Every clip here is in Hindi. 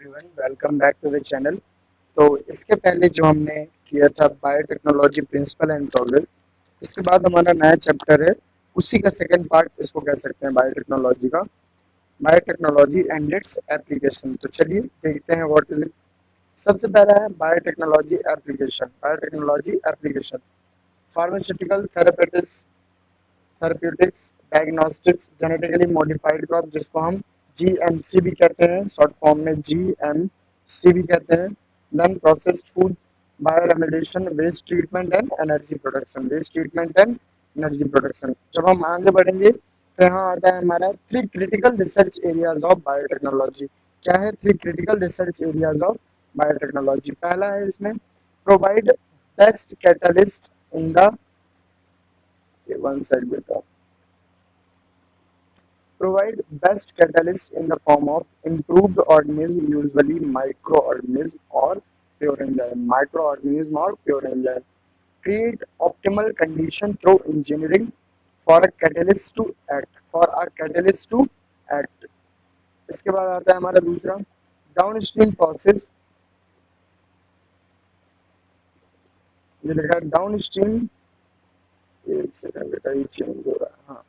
Everyone, welcome back to the channel. तो इसके पहले जो हमने किया था बायोटेक्नोलॉजी प्रिंसिपल एंड प्रोग्रेस, इसके बाद हमारा नया चैप्टर है, उसी का सेकंड पार्ट इसको कह सकते हैं बायोटेक्नोलॉजी का, बायोटेक्नोलॉजी एंड इट्स एप्लीकेशन। तो चलिए देखते हैं व्हाट इज इट। सबसे पहला है biotechnology application. Biotechnology application pharmaceutical therapeutics, diagnostics, genetically modified crop जिसको हम जीएमसी भी कहते हैं, शॉर्ट फॉर्म में जीएमसी भी कहते हैं। Then processed food, bioremediation, waste treatment and energy production, waste treatment and energy production. जब हम आगे बढ़ेंगे तो यहाँ आता है हमारा three critical research areas of biotechnology. क्या है three critical research areas of biotechnology? पहला है इसमें provide best catalyst in the one side बेटा provide best catalyst in the form of improved organism, usually microorganism or pure enzyme. Microorganism or pure enzyme. Create optimal condition through engineering for a catalyst to act. For a catalyst to act. इसके बाद आता है हमारा दूसरा डाउनस्ट्रीम प्रोसेस। ये लिखा है डाउनस्ट्रीम, एक सेकंड बेटा ये चेंज हो रहा है, हाँ।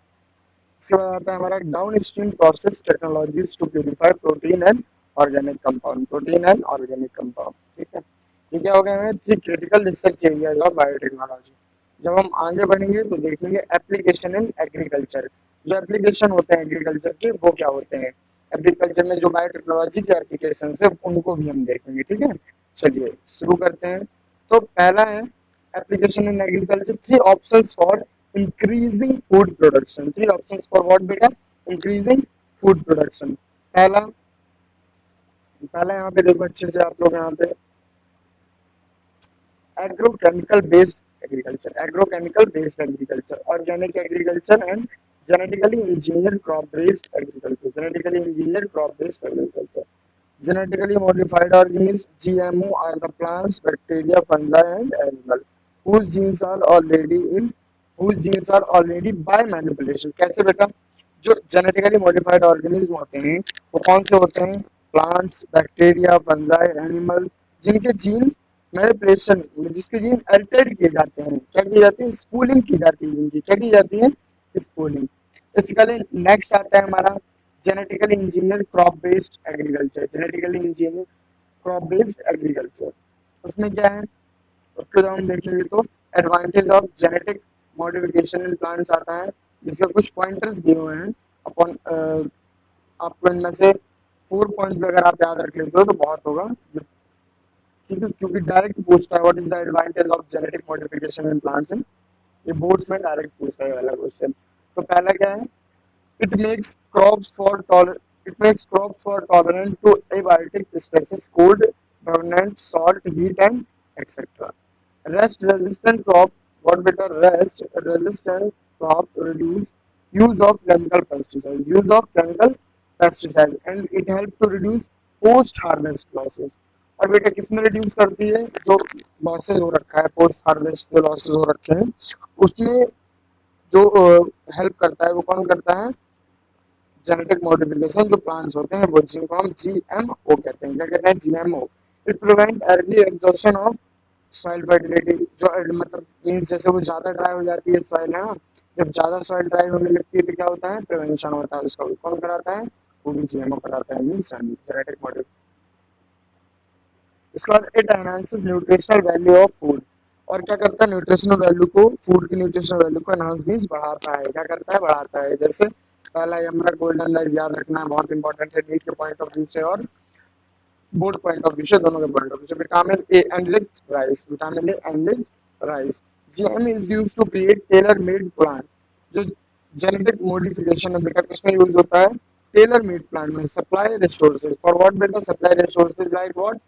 इसके बाद आता है हमारा downstream process technologies to purify protein and organic compound, protein and organic compound. ठीक है, ये क्या हो गया हमें three critical research areas of biotechnology. जब हम आगे बढ़ेंगे तो देखेंगे एप्लीकेशन इन एग्रीकल्चर। जो एप्लीकेशन होते हैं एग्रीकल्चर के वो क्या होते हैं, एग्रीकल्चर में जो बायोटेक्नोलॉजी के एप्लीकेशन है उनको भी हम देखेंगे। ठीक है, चलिए शुरू करते हैं। तो पहला है application in agriculture, three options for increasing food production। Three options for what बेटा? Increasing food production। पहला पहला यहाँ पे देखो अच्छे से आप लोग, यहाँ पे agrochemical based agriculture, agrochemical based agriculture, organic agriculture and genetically engineered crop based agriculture, genetically engineered crop based agriculture। Genetically modified organisms GMO are the plants, bacteria, fungi and animal whose genes are already in whose genes are already by manipulation। कैसे बेटा? जो जेनेटिकली मॉडिफाइड ऑर्गेनिज्म होते हैं वो कौन से होते हैं? प्लांट्स, बैक्टीरिया, फंजाई, एनिमल जिनके जीन मैनिपुलेशन, जिसके जीन अल्टर्ड किए जाते हैं। क्या की जाती है? स्पूलिंग की जाती है जिनकी। क्या की जाती है? स्पूलिंग। बेसिकली नेक्स्ट आता है हमारा genetically engineer crop based agriculture. Genetically engineer crop based agriculture उसमें क्या है, उसको जब हम देखेंगे तो advantage of genetic modification in plants आता है, जिसके कुछ पॉइंटर्स दिए हुए हैं अपन। आपको इनमें से 4 पॉइंट अगर आप याद रख लेते हो तो बहुत होगा, क्योंकि डायरेक्ट पूछता है what is the advantage of genetic modification in plants. ये बोर्ड्स में डायरेक्ट पूछता है वाला क्वेश्चन। तो पहला क्या है, it makes crops for tolerant to abiotic stresses, cold, drought, salt, heat and etc. Rest resistant crop, what better? Rest resistant crop reduce use of chemical pesticides, and it help to reduce post harvest losses। और बेटा किसमें रिड्यूस करती है? जो लॉसेस हो रखा है, पोस्ट हार्वेस्ट जो लॉसेस हो रखे हैं उसमें जो हेल्प करता है वो कौन करता है? जेनेटिक मॉडिफिकेशन जो प्लांट्स होते हैं वो, जिनको हम जीएमओ कहते हैं। क्या कहते हैं? GMO. It prevent early exhaustion of soil fertility. जो मतलब मीन्स जैसे वो ज्यादा ड्राई हो जाती है सॉइल, है ना, जब ज्यादा सॉइल ड्राई होने लगती है तो क्या होता है? प्रिवेंशन होता है। उसका भी कौन कराता है? वो भी जीएमओ कराता है, मीन्स जेनेटिक मॉडिफिकेशन। इसके बाद it enhances nutritional value of food. और क्या करता है? न्यूट्रिशनल वैल्यू को, फूड की न्यूट्रिशनल वैल्यू को एनहांस मीन्स बढ़ाता है। क्या करता है? बढ़ाता है। जैसे पहला ये हमारा गोल्डन राइस याद रखना है, बहुत इंपॉर्टेंट है नीट के पॉइंट ऑफ व्यू से और बोर्ड पॉइंट ऑफ व्यू से, दोनों के पॉइंट ऑफ व्यू से। Vitamin A enriched rice, vitamin A enriched rice. GM is used to create tailor made plant. जो जेनेटिक मॉडिफिकेशन है बेटा किसमें यूज होता है? टेलर मेड प्लांट में। सप्लाई रिसोर्सेज फॉर व्हाट बेटा? Supply resources like what?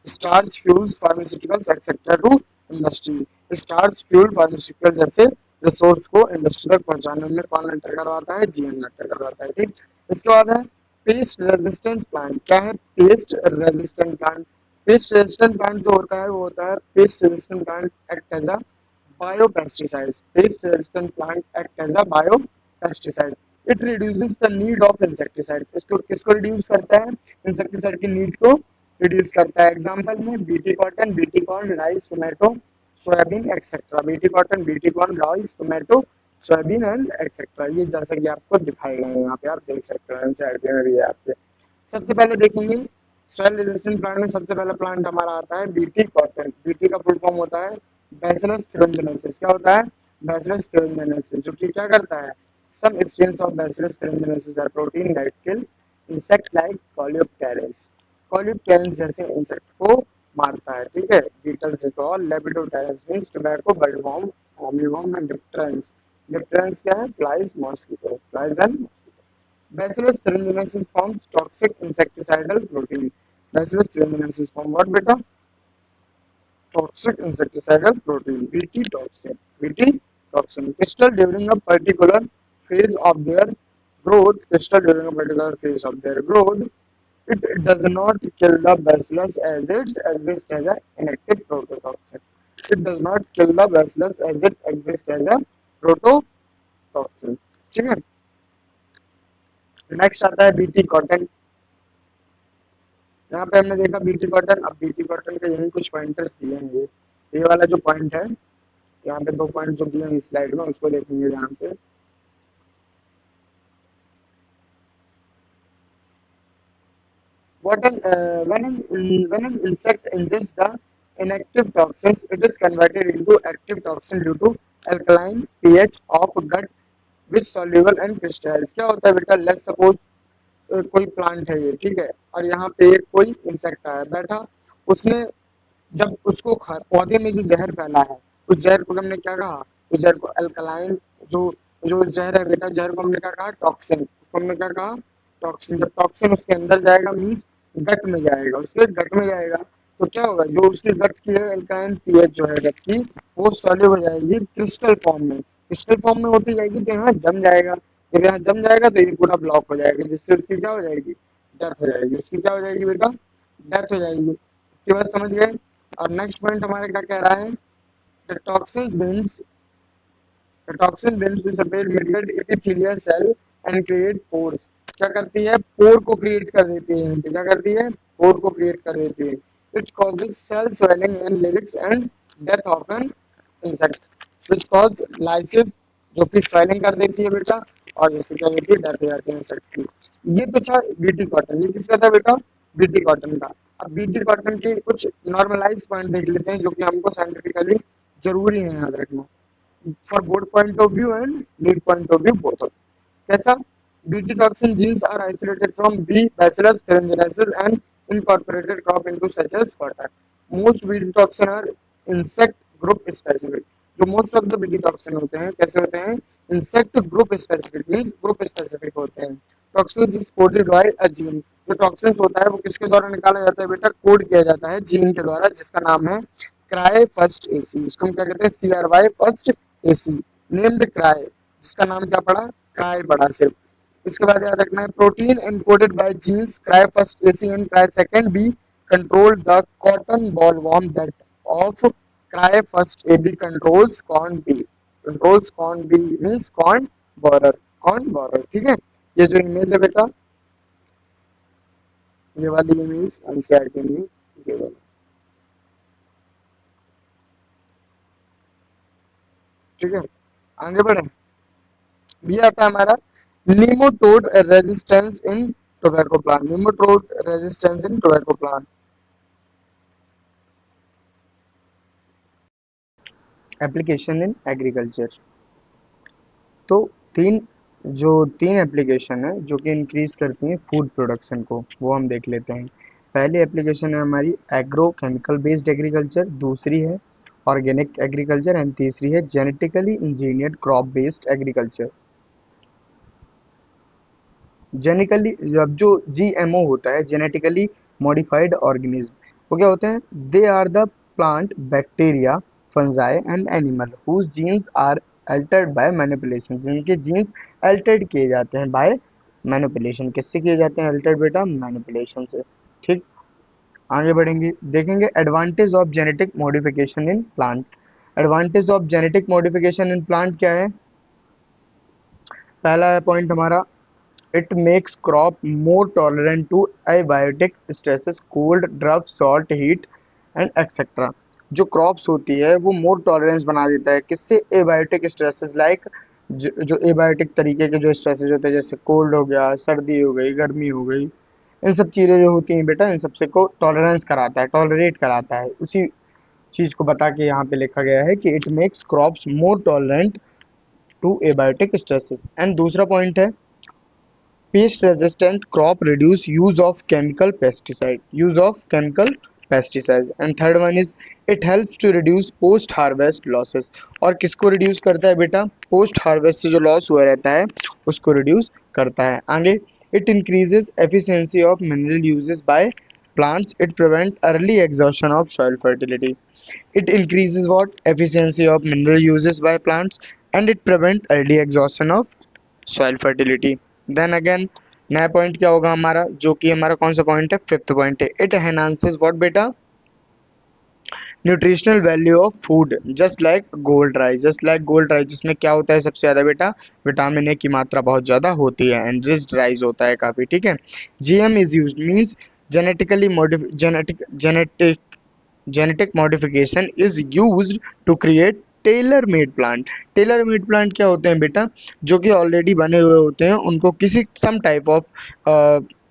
Starch, fuels, pharmaceuticals etcetera to industry. Starch, fuel, pharmaceutical जैसे रिसोर्स को इंडस्ट्री तक पहुंचाने में कौन एंटर करवाता है? जीएम एंटर करवाता है। ठीक, इसके बाद है पेस्ट रेजिस्टेंट प्लांट। क्या है? Pest resistant plant. Pest resistant plant जो होता है वो होता है, pest resistant plant act as a biopesticide. Pest resistant plant act as a biopesticide. It reduces the need of insecticide. इसको किसको रिड्यूस करता है? इंसेक्टिसाइड की नीड को प्रोड्यूस करता है। एग्जाम्पल में BT cotton, BT corn, rice, tomato, soybean etcetera. BT cotton, BT corn, rice, tomato, soybean and etcetera. ये जैसा कि आपको दिखाई गए यहाँ पे आप देख सकते हो, एनसीईआरटी में भी है आपके। सबसे पहले देखेंगे सॉइल रेजिस्टेंट प्लांट में सबसे पहला प्लांट हमारा आता है बीटी कॉटन। बीटी का फुल फॉर्म होता है बैसिलस thuringiensis। क्या होता है? बैसिलस thuringiensis, जो कि क्या करता है? Some strains of Bacillus thuringiensis are protein that kill insect like coleopterans. Coleopterans जैसे इंसेक्ट को मारता है, ठीक है। बीटल्स को lepidopterans means tobacco budworm, armyworm and dipterans. Dipterans क्या है? Flies, mosquito, flies and Bacillus thuringiensis forms toxic insecticidal protein. Bacillus thuringiensis form what beta? Toxic insecticidal protein. Bt toxin. Bt toxin. Crystal during a particular phase of their growth. Crystal during a particular phase of their growth. It does not kill the bacillus as it exists as an inactive prototoxin. It does not kill the bacillus as it exists as a prototoxin. ठीक है। नेक्स्ट आता है बीटी कॉटन। यहाँ पे हमने देखा बीटी कॉटन। अब बीटी कॉटन के यही कुछ पॉइंटर्स दिए हैं। ये वाला जो पॉइंट है, यहाँ पे 2 पॉइंट जो दिए हैं इस स्लाइड में, उसको देखेंगे ध्यान से। When an insect ingests the inactive toxins, it is converted into active toxin due to alkaline pH of gut which soluble and crystallized। क्या होता है बेटा? लेट्स सपोज कोई प्लांट है ये, ठीक है, और यहाँ पे कोई इंसेक्ट आया बैठा, उसने जब उसको पौधे में जो जहर फैला है, उस जहर को हमने क्या कहा? उस जहर को अल्कलाइन, जो जो जहर है बेटा, जहर को हमने क्या कहा? टॉक्सिन। उसको हमने क्या कहा? टॉक्सिन। जब टॉक्सिन उसके अंदर जाएगा मीन्स गट में जाएगा, उसके गट में जाएगा तो क्या होगा? जो उसकी गट की है अल्कालाइन पीएच जो है गट की, वो सॉल्यूबल हो जाएगी क्रिस्टल फॉर्म में। क्रिस्टल फॉर्म में होती जाएगी तो यहाँ जम जाएगा। जब यहाँ जम जाएगा तो ये पूरा ब्लॉक हो जाएगा, जिससे उसकी क्या हो जाएगी? डेथ हो जाएगी। उसकी क्या हो जाएगी बेटा? डेथ हो जाएगी। इसके बाद समझ गए। और नेक्स्ट पॉइंट हमारे क्या कह रहा है? The toxin binds to separate midgut epithelial cell and create pores. क्या करती है? पोर को क्रिएट कर देती है। तो क्या करती है? पोर को क्रिएट कर देती है। It causes cell swelling and lyrics and death of an insect which cause lysis, जो कि स्वेलिंग कर देती है बेटा, और जिससे क्या होती है? डेथ हो जाती है इंसेक्ट की। ये तो था बीटी कॉटन। ये किसका था बेटा? बीटी कॉटन का। अब बीटी कॉटन के कुछ नॉर्मलाइज पॉइंट देख लेते हैं जो कि हमको साइंटिफिकली जरूरी है याद रखना for both point of view and lead point of view both. कैसा? BT toxin genes are isolated from B. bacillus thuringiensis and incorporated crop into such as cotton. Most BT toxin are insect group specific. जो most of the BT toxin होते हैं कैसे होते हैं? Insect group specific, means group specific होते हैं। Toxin is coded by a gene. जो टॉक्सिन होता है वो किसके द्वारा निकाला जाता है बेटा? कोड किया जाता है जीन के द्वारा, जिसका नाम है क्राई फर्स्ट एसी। इसको हम क्या कहते हैं? CRY first AC, named cry, जिसका नाम क्या पड़ा? क्राई पड़ा सिर्फ। इसके बाद याद रखना है protein encoded by genes cry first AC and cry second B control the cotton bollworm that of cry first A B controls corn B. Controls corn B means corn borer. Corn borer, ठीक है। ये जो इमेज है बेटा, ये वाली इमेज एनसीईआरटी में ये वाली, ठीक है। आगे बढ़े। ये आता है हमारा nematode resistance in tobacco plant. Nematode resistance in tobacco plant. Application in agriculture. तो तीन जो तीन एप्लीकेशन है जो कि इंक्रीज करती हैं फूड प्रोडक्शन को, वो हम देख लेते हैं। पहली एप्लीकेशन है हमारी एग्रो केमिकल बेस्ड एग्रीकल्चर, दूसरी है ऑर्गेनिक एग्रीकल्चर एंड तीसरी है genetically engineered crop based agriculture. Genetically, अब जो जीएमओ होता है, जेनेटिकली मॉडिफाइड ऑर्गेनिज्म, वो क्या होते हैं? They are the plant bacteria fungi and animal whose genes are altered by manipulation. जिनके जीन्स अल्टर्ड किए जाते हैं बाय मैनिपुलेशन। किससे किए जाते हैं अल्टर्ड बेटा? मैनिपुलेशन से। ठीक, आगे बढ़ेंगे, देखेंगे advantage of genetic modification in plant. Advantage of genetic modification in plant क्या है? पहला है पॉइंट हमारा It makes crop more tolerant to abiotic stresses, cold, drought, salt, heat and etc. जो क्रॉप्स होती है वो मोर टॉलरेंस बना देता है किससे, एबायोटिक स्ट्रेसेस लाइक जो एबायोटिक तरीके के जो स्ट्रेसेस होते हैं जैसे कोल्ड हो गया, सर्दी हो गई, गर्मी हो गई, इन सब चीज़ें जो होती हैं बेटा इन सबसे को टॉलरेंस कराता है, टॉलरेट कराता है। उसी चीज़ को बता के यहाँ पे लिखा गया है कि it makes crops more tolerant to abiotic stresses. And दूसरा पॉइंट है pest resistant crop reduce use of chemical pesticides and third one is it helps to reduce post harvest losses। और किसको रिड्यूस करता है बेटा, पोस्ट हार्वेस्ट से जो लॉस हुआ रहता है उसको रिड्यूस करता है। आगे it increases efficiency of mineral uses by plants, it prevent early exhaustion of soil fertility। it increases what efficiency of mineral uses by plants and it prevent early exhaustion of soil fertility. Then again नया पॉइंट क्या होगा हमारा, जो कि हमारा कौन सा पॉइंट है, फिफ्थ पॉइंट है, इट एनहांसेस व्हाट बेटा, nutritional value of food just like gold rice. Just like gold rice जिसमें क्या होता है सबसे ज़्यादा बेटा, विटामिन ए की मात्रा बहुत ज़्यादा होती है, एनरिच्ड राइस होता है काफ़ी, ठीक है। GM is use means genetically genetic modification is used to create tailor made plant. Tailor made plant क्या होते हैं बेटा, जो कि ऑलरेडी बने हुए होते हैं, उनको किसी some type of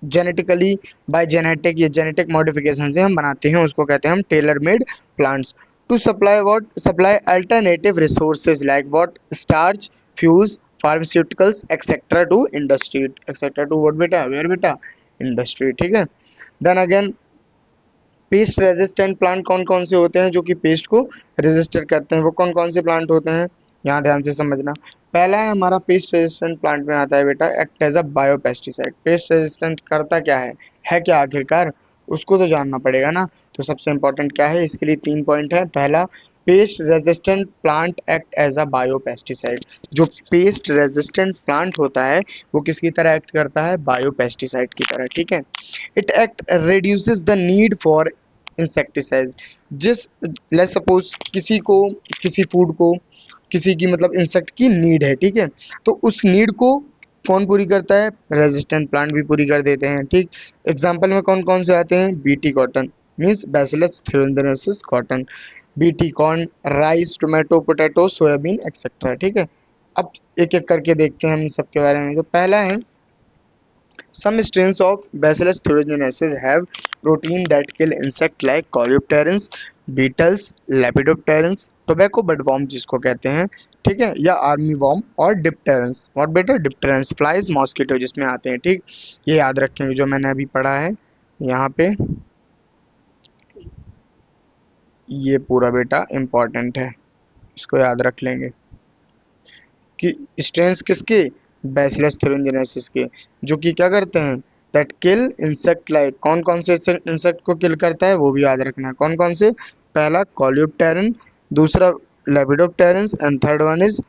genetically by genetic या जेनेटिक मॉडिफिकेशन से हम बनाते हैं, उसको कहते हैं हम tailor made plants. To supply what, supply alternative resources like what, starch, fuels, pharmaceuticals etcetera to industry, etcetera to what बेटा, वेयर बेटा, इंडस्ट्री, ठीक है। Then again pest resistant plant कौन कौन से होते हैं जो कि पेस्ट को रेजिस्टर करते हैं, वो कौन कौन से प्लांट होते हैं, यहाँ ध्यान से समझना। पहला है हमारा पेस्ट रेजिस्टेंट प्लांट में आता है बेटा act as a biopesticide. Pest resistant करता क्या है क्या आखिरकार, उसको तो जानना पड़ेगा ना। तो सबसे इंपॉर्टेंट क्या है, इसके लिए 3 पॉइंट है। पहला, pest resistant plant act as a biopesticide. जो पेस्ट रेजिस्टेंट प्लांट होता है वो किसकी तरह एक्ट करता है, बायोपेस्टिसाइड की तरह, ठीक है। It act reduces the need for insecticide. जिस लेट सपोज किसी को, किसी फूड को, किसी की मतलब इंसेक्ट की नीड है, ठीक है, तो उस नीड को कौन पूरी करता है, रेजिस्टेंट प्लांट भी पूरी कर देते हैं, ठीक। एग्जांपल में कौन कौन से आते हैं, BT cotton means bacillus thuringiensis cotton, BT corn, rice, tomato, potato, soybean etcetera, ठीक है। अब एक एक करके देखते हैं हम सबके बारे में। तो पहला है some strains of Bacillus thuringiensis have protein that kill insect like coleopterans, beetles, lepidopterans, tobacco budworm जिसको कहते हैं, ठीक है, या आर्मी वॉर्म और डिप्टेरेंस। व्हाट बेटा, डिप्टेरेंस फ्लाइज मॉस्किटो जिसमें आते हैं, ठीक। ये याद रखेंगे जो मैंने अभी पढ़ा है यहाँ पे, ये पूरा बेटा इंपॉर्टेंट है, इसको याद रख लेंगे कि स्ट्रेंस किसके, बैसिलस थ्यूरिंजिनेसिस के, जो कि क्या करते हैं, दैट किल इंसेक्ट लाइक, कौन कौन से इंसेक्ट को किल करता है वो भी याद रखना है, कौन कौन से, पहला कॉलियोप्टेरन, दूसरा लेपिडोप्टेरंस एंड थर्ड वन इज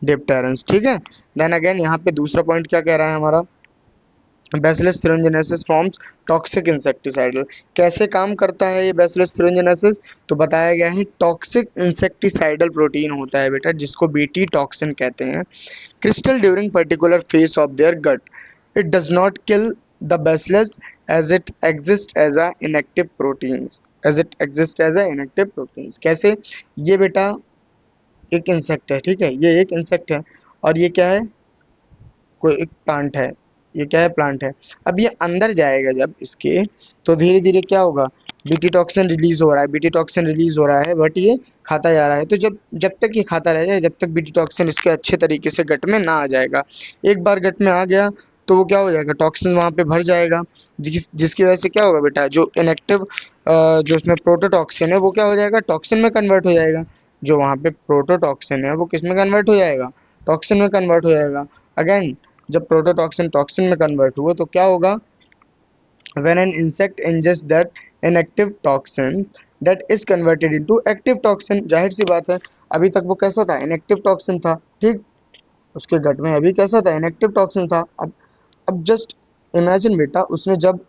डिप्टेरंस, ठीक है। देन अगेन यहाँ पे दूसरा पॉइंट क्या कह रहा है हमारा, bacillus thuringiensis forms toxic insecticidal. कैसे काम करता है ये बैसिलस थ्यूरिंजिनेसिस, तो बताया गया है टॉक्सिक इंसेक्टिसाइडल प्रोटीन होता है बेटा जिसको बीटी टॉक्सिन कहते हैं। Crystal during particular phase of their gut. It does not kill the bacillus as it exists as a inactive proteins. As it exists as a inactive proteins. कैसे, ये बेटा एक इंसेक्ट है, ठीक है, ये एक इंसेक्ट है और ये क्या है, कोई एक प्लांट है, ये क्या है, प्लांट है। अब ये अंदर जाएगा जब इसके, तो धीरे धीरे क्या होगा, बीटी टॉक्सिन रिलीज हो रहा है, बीटी टॉक्सिन रिलीज हो रहा है, बट ये खाता जा रहा है। तो जब जब तक ये खाता रहेगा, जब तक बीटी टॉक्सिन इसके अच्छे तरीके से गट में ना आ जाएगा, एक बार गट में आ गया तो वो क्या हो जाएगा, टॉक्सिन वहाँ पे भर जाएगा, जिसकी वजह से क्या होगा बेटा, जो इनएक्टिव जो उसमें प्रोटोटॉक्सिन है वो क्या हो जाएगा, टॉक्सिन में कन्वर्ट हो जाएगा। जो वहाँ पे प्रोटोटॉक्सिन है वो किस में कन्वर्ट हो जाएगा, टॉक्सिन में कन्वर्ट हो जाएगा। अगेन जब प्रोटोटॉक्सिन टॉक्सिन में कन्वर्ट हुआ तो क्या होगा, when an insect ingests that inactive toxin that is converted into active toxin। जाहिर सी बात है, अभी तक वो कैसा था, इनएक्टिव टॉक्सिन था, ठीक, उसके गट में अभी कैसा था, इनएक्टिव टॉक्सिन था। अब जस्ट इमेजिन बेटा, उसने जब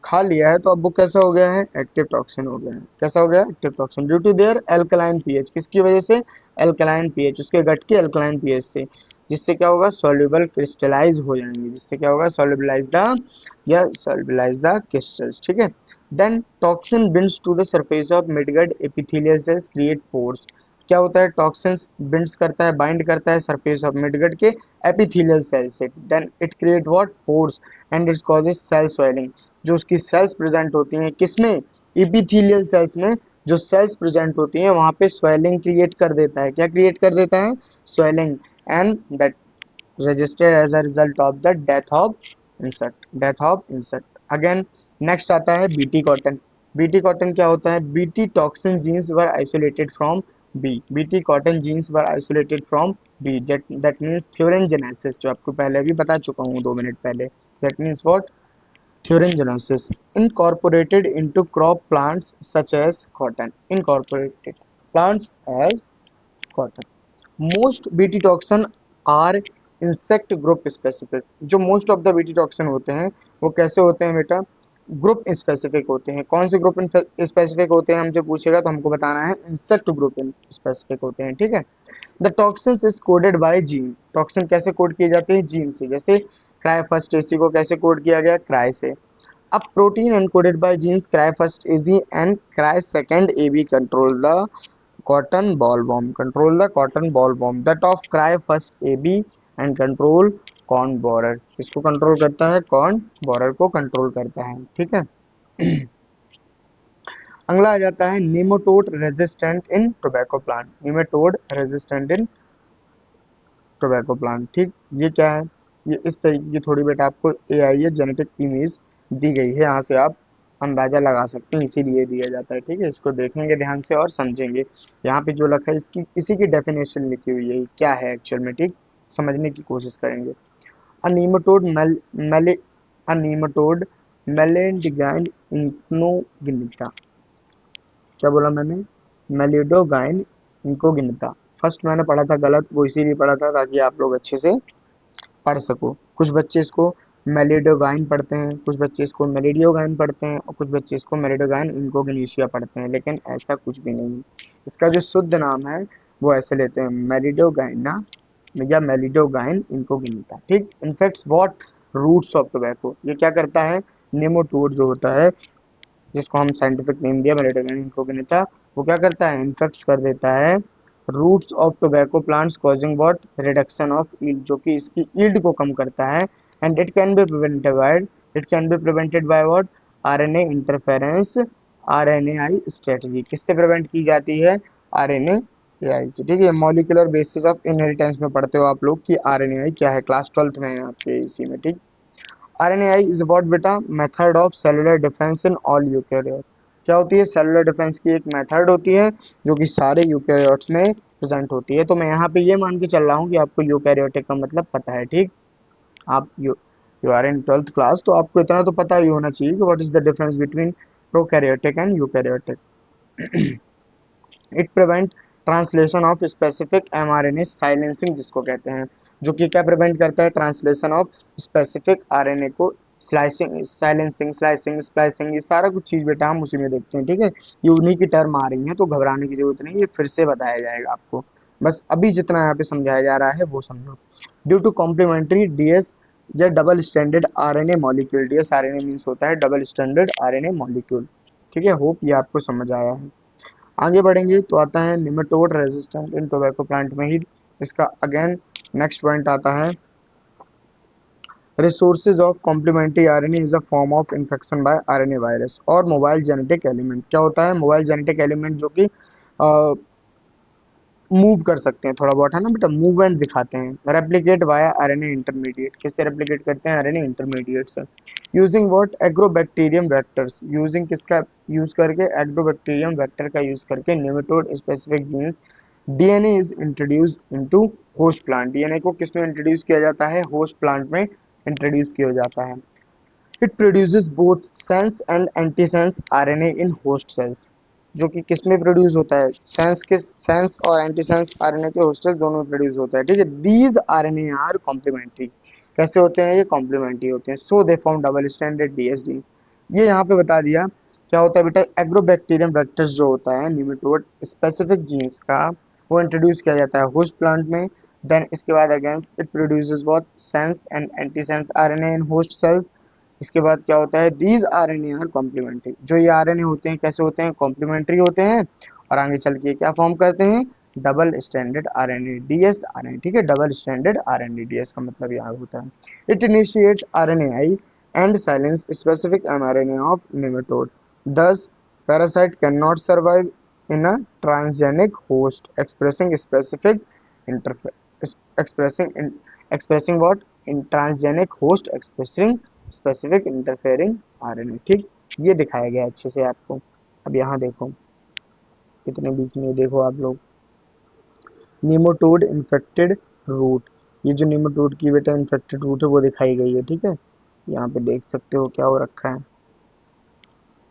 खा लिया है तो अब वो कैसा हो गया है, एक्टिव टॉक्सिन हो गया है। कैसा हो गया, active toxin, due to their alkaline pH, किसकी वजह से, एल्कलाइन पीएच, उसके गट के एल्कलाइन पीएच से। जिससे क्या होगा, सॉल्युबल क्रिस्टलाइज हो जाएंगे, जिससे क्या होगा, सॉल्युबलाइज द या सॉल्युबलाइज द क्रिस्टल्स, ठीक है। Then toxin binds to the surface of midgut epithelial cells create pores. क्या होता है, टॉक्सिन बिंड्स करता है, बाइंड करता है सरफेस ऑफ मिडगट के एपिथेलियल सेल से, then it create what, pores, and it causes cell swelling. जो उसकी सेल्स प्रेजेंट होती हैं किसमें, एपिथेलियल सेल्स में, जो सेल्स प्रेजेंट होती हैं वहां पे स्वेलिंग क्रिएट कर देता है, क्या क्रिएट कर देता है, swelling, and that registered as a result of the death of insect again। next आता है बीटी कॉटन। बीटी कॉटन क्या होता है, BT toxin genes were isolated from B, BT cotton genes were isolated from B, that means thuringiensis, जो आपको पहले भी बता चुका हूँ 2 मिनट पहले, that means what, thuringiensis, incorporated into crop plants such as cotton, incorporated plants as cotton। Most BT toxin are insect group specific. जो most of the BT toxin होते हैं वो कैसे होते हैं बेटा, ग्रुप स्पेसिफिक होते हैं। कौन से ग्रुप स्पेसिफिक होते हैं, हमसे पूछेगा तो हमको बताना है इंसेक्ट ग्रुप स्पेसिफिक होते हैं, ठीक है। The toxins is coded by gene. Toxin कैसे कोड किए जाते हैं, जीन से, जैसे क्राई फर्स्ट एसी को कैसे कोड किया गया, क्राई से। अब protein encoded by genes cry first AG and cry second AB control the cotton bollworm, control the cotton bollworm, that of cry first AB and control corn borer। इसको कंट्रोल करता है, कॉर्न बोरर को कंट्रोल करता है, ठीक है। अगला आ जाता है nematode resistant in tobacco plant, nematode resistant in tobacco plant, ठीक। ये क्या है, ये इस तरीके की थोड़ी बेटा आपको एआई या जेनेटिक इमेज दी गई है, यहाँ से आप अंदाजा लगा सकते हैं, इसीलिए दिया जाता है, ठीक है। इसको देखेंगे ध्यान से और समझेंगे। यहाँ पे जो लिखा है इसकी इसी की डेफिनेशन लिखी हुई है, क्या है एक्चुअल में, ठीक, समझने की कोशिश करेंगे। अनीमाटोड मेले अनीमाटोड मेलेंडिगाइन इनकोगिनिटा, क्या बोला मैंने, मेलिडोगाइन इनकोगिनिटा। फर्स्ट मैंने पढ़ा था गलत, वो इसीलिए पढ़ा था ताकि आप लोग अच्छे से पढ़ सको। कुछ बच्चे इसको मेलिडोगाइन पढ़ते हैं, कुछ बच्चे इसको मेलिडियोगाइन पढ़ते हैं, और कुछ बच्चे इसको मेलिडोगाइन इनकोगिनिशिया पढ़ते हैं, लेकिन ऐसा कुछ भी नहीं। इसका जो शुद्ध नाम है वो ऐसे लेते हैं, मेलिडोगाइना या मेलिडोगाइन इनकोगिनिटा, ठीक। इनफेक्ट्स व्हाट, रूट्स ऑफ टोबैको। ये क्या करता है, नेमाटोड जो होता है, जिसको हम साइंटिफिक नेम दिया मेलिडोगाइन इनकोगिनिटा, वो क्या करता है, इन्फेक्ट कर देता है roots of tobacco plants causing what, reduction of yield, जो कि इसकी यील्ड को कम करता है। And it can be prevented by what, RNA interference, RNAi strategy. किससे प्रिवेंट की जाती है, आरएनएआई से, ठीक है। मॉलिक्यूलर बेसिस ऑफ इनहेरिटेंस में पढ़ते हो आप लोग कि आरएनएआई क्या है, क्लास 12th में है आपके इसी में, ठीक। आरएनएआई इज व्हाट बेटा, method of cellular defence in all eukaryote. क्या होती है, सेलुलर डिफेंस की एक मेथड होती है जो कि सारे यूकेरियोट्स में प्रेजेंट होती है। तो मैं यहाँ पे ये मान के चल रहा हूँ कि आपको यूकेरियोटिक का मतलब पता है, ठीक। आप you are in 12th class, तो आपको इतना तो पता ही होना चाहिए कि what is the difference between prokaryotic and eukaryotic. It prevent translation of specific mRNA silencing, जिसको कहते हैं, जो कि क्या प्रिवेंट करता है, ट्रांसलेशन ऑफ स्पेसिफिक आरएनए को स्लाइसिंग, साइलेंसिंग, स्लाइसिंग, स्प्लाइसिंग, ये सारा कुछ चीज बेटा हम उसी में देखते हैं, ठीक है। ये उन्हीं की टर्म आ रही है तो घबराने की जरूरत नहीं, ये फिर से बताया जाएगा आपको, बस अभी जितना यहाँ पे समझाया जा रहा है वो समझो। ड्यू टू कॉम्प्लीमेंट्री डीएस या double standard RNA molecule, DS RNA means होता है डबल स्टैंडर्ड आरएनए मॉलिक्यूल, ठीक है। होप ये आपको समझ आया है। आगे बढ़ेंगे तो आता है nematode resistant in tobacco plant में ही इसका अगेन नेक्स्ट पॉइंट आता है, resources of complementary RNA is a form of infection by RNA virus और मोबाइल जेनेटिक एलिमेंट। क्या होता है, मोबाइल जेनेटिक एलिमेंट, जो कि मूव कर सकते हैं थोड़ा बहुत, है ना बेटा, मूवमेंट दिखाते हैं। रेप्लिकेट वाया आरएनए इंटरमीडिएट, किससे रेप्लिकेट करते हैं, आरएनए इंटरमीडिएट से। Using what, agrobacterium vectors, using किसका यूज करके, एग्रोबैक्टीरियम वेक्टर का यूज करके nematode specific jeans DNA is introduced into host plant. DNA को किसमें इंट्रोड्यूस किया जाता है, होस्ट प्लांट में इंट्रोड्यूस किया जाता है। It produces both sense and antisense RNA in host cells, जो कि किसमें प्रोड्यूस होता है, सेंस और एंटीसेंस आरएनए के होस्ट सेल दोनों में प्रोड्यूस होता है, ठीक है। दीज आरएनए आर कॉम्प्लीमेंट्री, कैसे होते हैं, ये कॉम्प्लीमेंट्री होते हैं। So they form double stranded DSD. ये यहाँ पे बता दिया क्या होता है बेटा, एग्रोबैक्टीरियम वेक्टर्स जो होता है निमेटोड स्पेसिफिक जीन्स का, वो इंट्रोड्यूस किया जाता है होस्ट प्लांट में। देन इसके बाद against it produces what sense and anti sense RNA in host cells. इसके बाद क्या होता है, दीज आरएनए आर कॉम्प्लीमेंट्री, जो ये आरएनए होते हैं कैसे होते हैं, कॉम्प्लीमेंट्री होते हैं और आगे चल के क्या फॉर्म करते हैं, double standard RNA DS RNA, ठीक है, डबल स्टैंडर्ड आरएनए डीएस का मतलब यहाँ होता है। It initiate RNA and silence specific mRNA of nematode, thus parasite cannot survive in a transgenic host expressing specific expressing expressing what in transgenic host expressing specific interfering RNA, ठीक, ये दिखाया गया अच्छे से आपको। अब यहाँ देखो कितने बीच में, देखो आप लोग, निमोटोड इन्फेक्टेड रूट, ये जो निमोटोड की बेटा इन्फेक्टेड रूट है वो दिखाई गई है, ठीक है, यहाँ पे देख सकते हो क्या हो रखा है,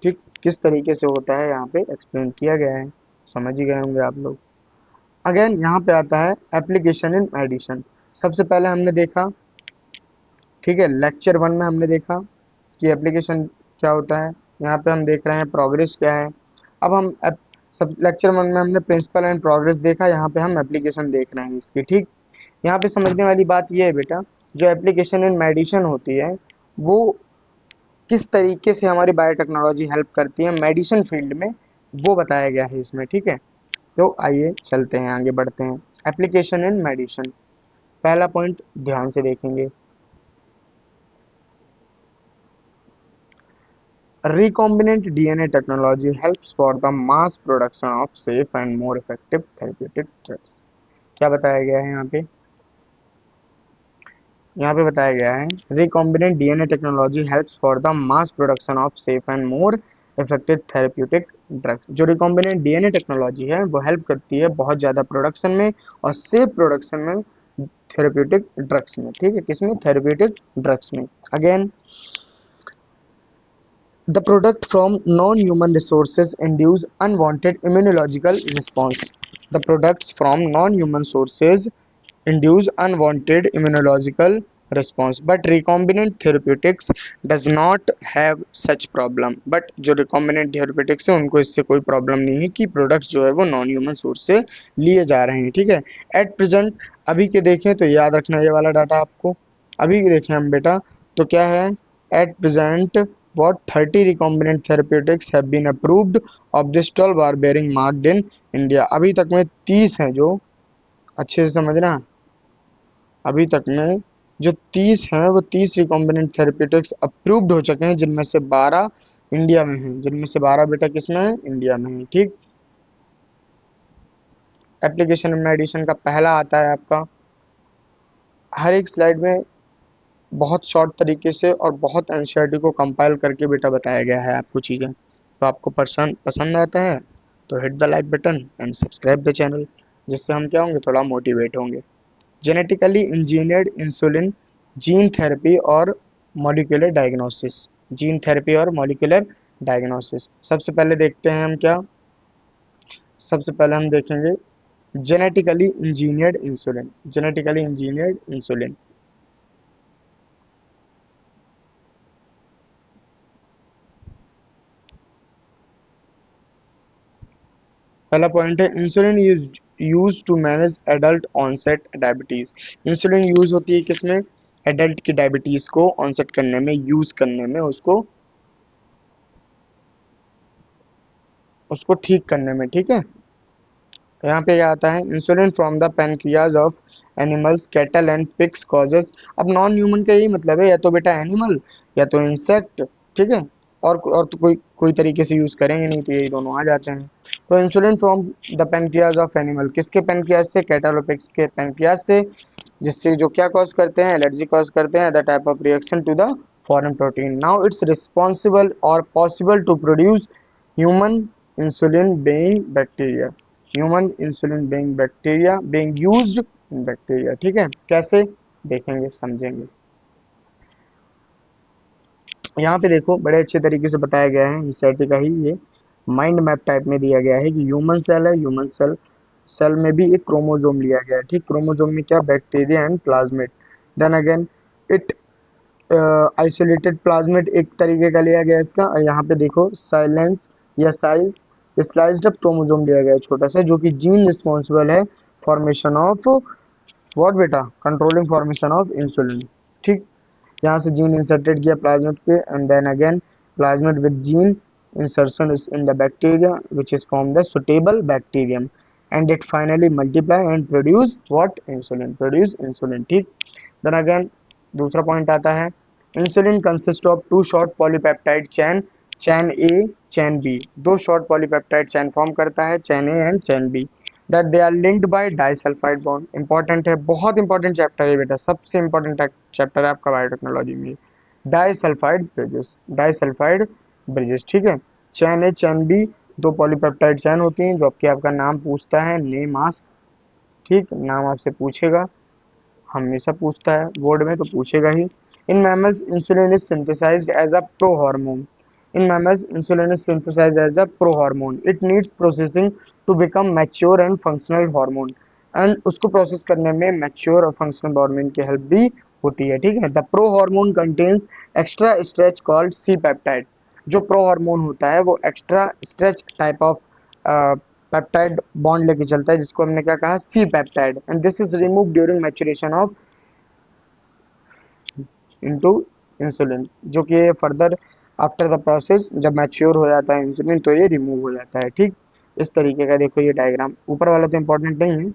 ठीक, किस तरीके से होता है यहाँ पे एक्सप्लेन किया गया है, समझ ही गए होंगे आप लोग। अगेन यहाँ पे आता है एप्लीकेशन इन मेडिसिन। सबसे पहले हमने देखा, ठीक है, लेक्चर 1 में हमने देखा कि एप्लीकेशन क्या होता है, यहाँ पे हम देख रहे हैं प्रोग्रेस क्या है। अब हम सब लेक्चर 1 में हमने प्रिंसिपल एंड प्रोग्रेस देखा, यहाँ पे हम एप्लीकेशन देख रहे हैं इसकी, ठीक। यहाँ पे समझने वाली बात ये है बेटा, जो एप्लीकेशन इन मेडिसिन होती है वो किस तरीके से हमारी बायोटेक्नोलॉजी हेल्प करती है मेडिसिन फील्ड में, वो बताया गया है इसमें, ठीक है। तो आइए चलते हैं आगे बढ़ते हैं। एप्लीकेशन इन मेडिसिन, पहला पॉइंट ध्यान से देखेंगे, recombinant DNA technology helps for the mass production of safe and more effective therapeutic drugs। क्या बताया गया है यहाँ पे बताया गया है recombinant DNA technology helps for the mass production of safe and more effective therapeutic drugs। जो recombinant DNA टेक्नोलॉजी है वो हेल्प करती है बहुत ज़्यादा प्रोडक्शन में और सेफ प्रोडक्शन में थेरेप्यूटिक ड्रग्स में, ठीक है, किसमें, थेरेप्यूटिक ड्रग्स में। Again the product from non-human resources induce unwanted immunological response। The products from non-human sources induce unwanted immunological response, but recombinant therapeutics does not have such problem। but जो recombinant therapeutics है उनको इससे कोई प्रॉब्लम नहीं है कि प्रोडक्ट्स जो है वो नॉन ह्यूमन सोर्स से लिए जा रहे हैं, ठीक है। एट प्रेजेंट, अभी के देखें तो याद रखना ये वाला डाटा आपको, अभी के देखें हम बेटा तो क्या है, at present what 30 recombinant therapeutics have been approved of this 12 are bearing marked in India। अभी तक में 30 हैं, जो अच्छे से समझना, अभी तक में जो 30 हैं वो 30 रिकॉम्बिनेंट थेरेप्यूटिक्स अप्रूव्ड हो चुके हैं, जिनमें से 12 इंडिया में हैं, जिनमें से 12 बेटा किसमें है, इंडिया में है, ठीक। एप्लीकेशन मेडिसिन का पहला आता है आपका, हर एक स्लाइड में बहुत शॉर्ट तरीके से और बहुत एनसीईआरटी को कंपाइल करके बेटा बताया गया है आपको चीज़ें। तो आपको पसंद आता है तो hit the like button and subscribe the channel, जिससे हम क्या होंगे, थोड़ा मोटिवेट होंगे। Genetically engineered insulin, gene therapy और मॉलिक्यूलर डायग्नोसिस, जीन थेरेपी और मॉलिक्यूलर डायग्नोसिस। सबसे पहले देखते हैं हम क्या, सबसे पहले हम देखेंगे genetically engineered insulin. Genetically engineered insulin, पहला पॉइंट है insulin use to manage adult onset diabetes. Insulin use होती है किसमें, एडल्ट की डायबिटीज को ऑनसेट करने में, यूज करने में, उसको उसको ठीक करने में, ठीक है। यहाँ पे क्या आता है, insulin from the pancreas of animals cattle and pigs causes. अब नॉन ह्यूमन का यही मतलब है, या तो बेटा एनिमल या तो इंसेक्ट, ठीक है, और तो कोई तरीके से यूज करेंगे नहीं, तो यही दोनों आ जाते हैं। तो insulin from the pancreas of animal, किसके पैनक्रियाज से, कैटल और पिग्स के पैनक्रियाज से, जिससे जो क्या कॉज करते हैं, एलर्जी कॉज करते हैं, the type of reaction to the foreign protein. Now it's responsible और possible to produce human insulin being bacteria, human insulin being used in bacteria, ठीक है। कैसे देखेंगे समझेंगे। यहाँ पे देखो बड़े अच्छे तरीके से बताया गया है, इंसर्ट का ही ये माइंड मैप टाइप में दिया गया है कि ह्यूमन सेल है, ह्यूमन सेल में भी एक क्रोमोजोम लिया गया है, ठीक। क्रोमोजोम में क्या, bacteria and plasmid. Then again it isolated plasmid एक तरीके का लिया गया इसका, और यहाँ पे देखो साइलेंस या साइल्स स्लाइस्ड अप क्रोमोजोम लिया गया है छोटा सा, जो कि जीन रिस्पॉन्सिबल है फॉर्मेशन ऑफ व्हाट बेटा, कंट्रोलिंग फॉर्मेशन ऑफ इंसुलिन। ठीक, यहाँ से जीन इंसर्टेड किया प्लाज्मिड पे and then again plasmid with gene insertion is in the bacteria which is from the suitable bacterium and it finally multiply and produce what, insulin। ठीक, then again दूसरा पॉइंट आता है, insulin consist of two short polypeptide chain, chain A chain B, दो शॉर्ट पॉलीपेप्टाइड चैन फॉर्म करता है, chain A and chain B, that they are linked by disulphide bond. Important है, बहुत इंपॉर्टेंट चैप्टर है बेटा, सबसे इंपॉर्टेंट चैप्टर है आपका बायोटेक्नोलॉजी में, डाइसल्फाइड ब्रिजेस, डाइसल्फाइड ब्रिजेस। ठीक है, चैन ए चैन बी दो पॉलीपेप्टाइड चैन होती हैं, जो आपके आपका नाम पूछता है, नेम आस्क। ठीक, नाम आपसे पूछेगा, हमेशा पूछता है बोर्ड में तो पूछेगा ही। In mammals insulin is synthesized as a pro hormone, in mammals insulin is synthesized as a pro hormone, it needs processing to become mature and functional hormone, and उसको प्रोसेस करने में मैच्योर और फंक्शनल हार्मोन की हेल्प भी होती है। ठीक है, the pro hormone contains extra stretch called C peptide, जो प्रो हार्मोन होता है वो extra stretch type of peptide bond लेके चलता है, जिसको हमने क्या कहा, C peptide, and this is remove during maturation of into insulin, जो कि फर्दर आफ्टर द प्रोसेस जब मैच्योर हो जाता है इंसुलिन तो ये रिमूव हो जाता है। ठीक, इस तरीके का देखो ये डायग्राम, ऊपर वाला तो इंपॉर्टेंट नहीं है,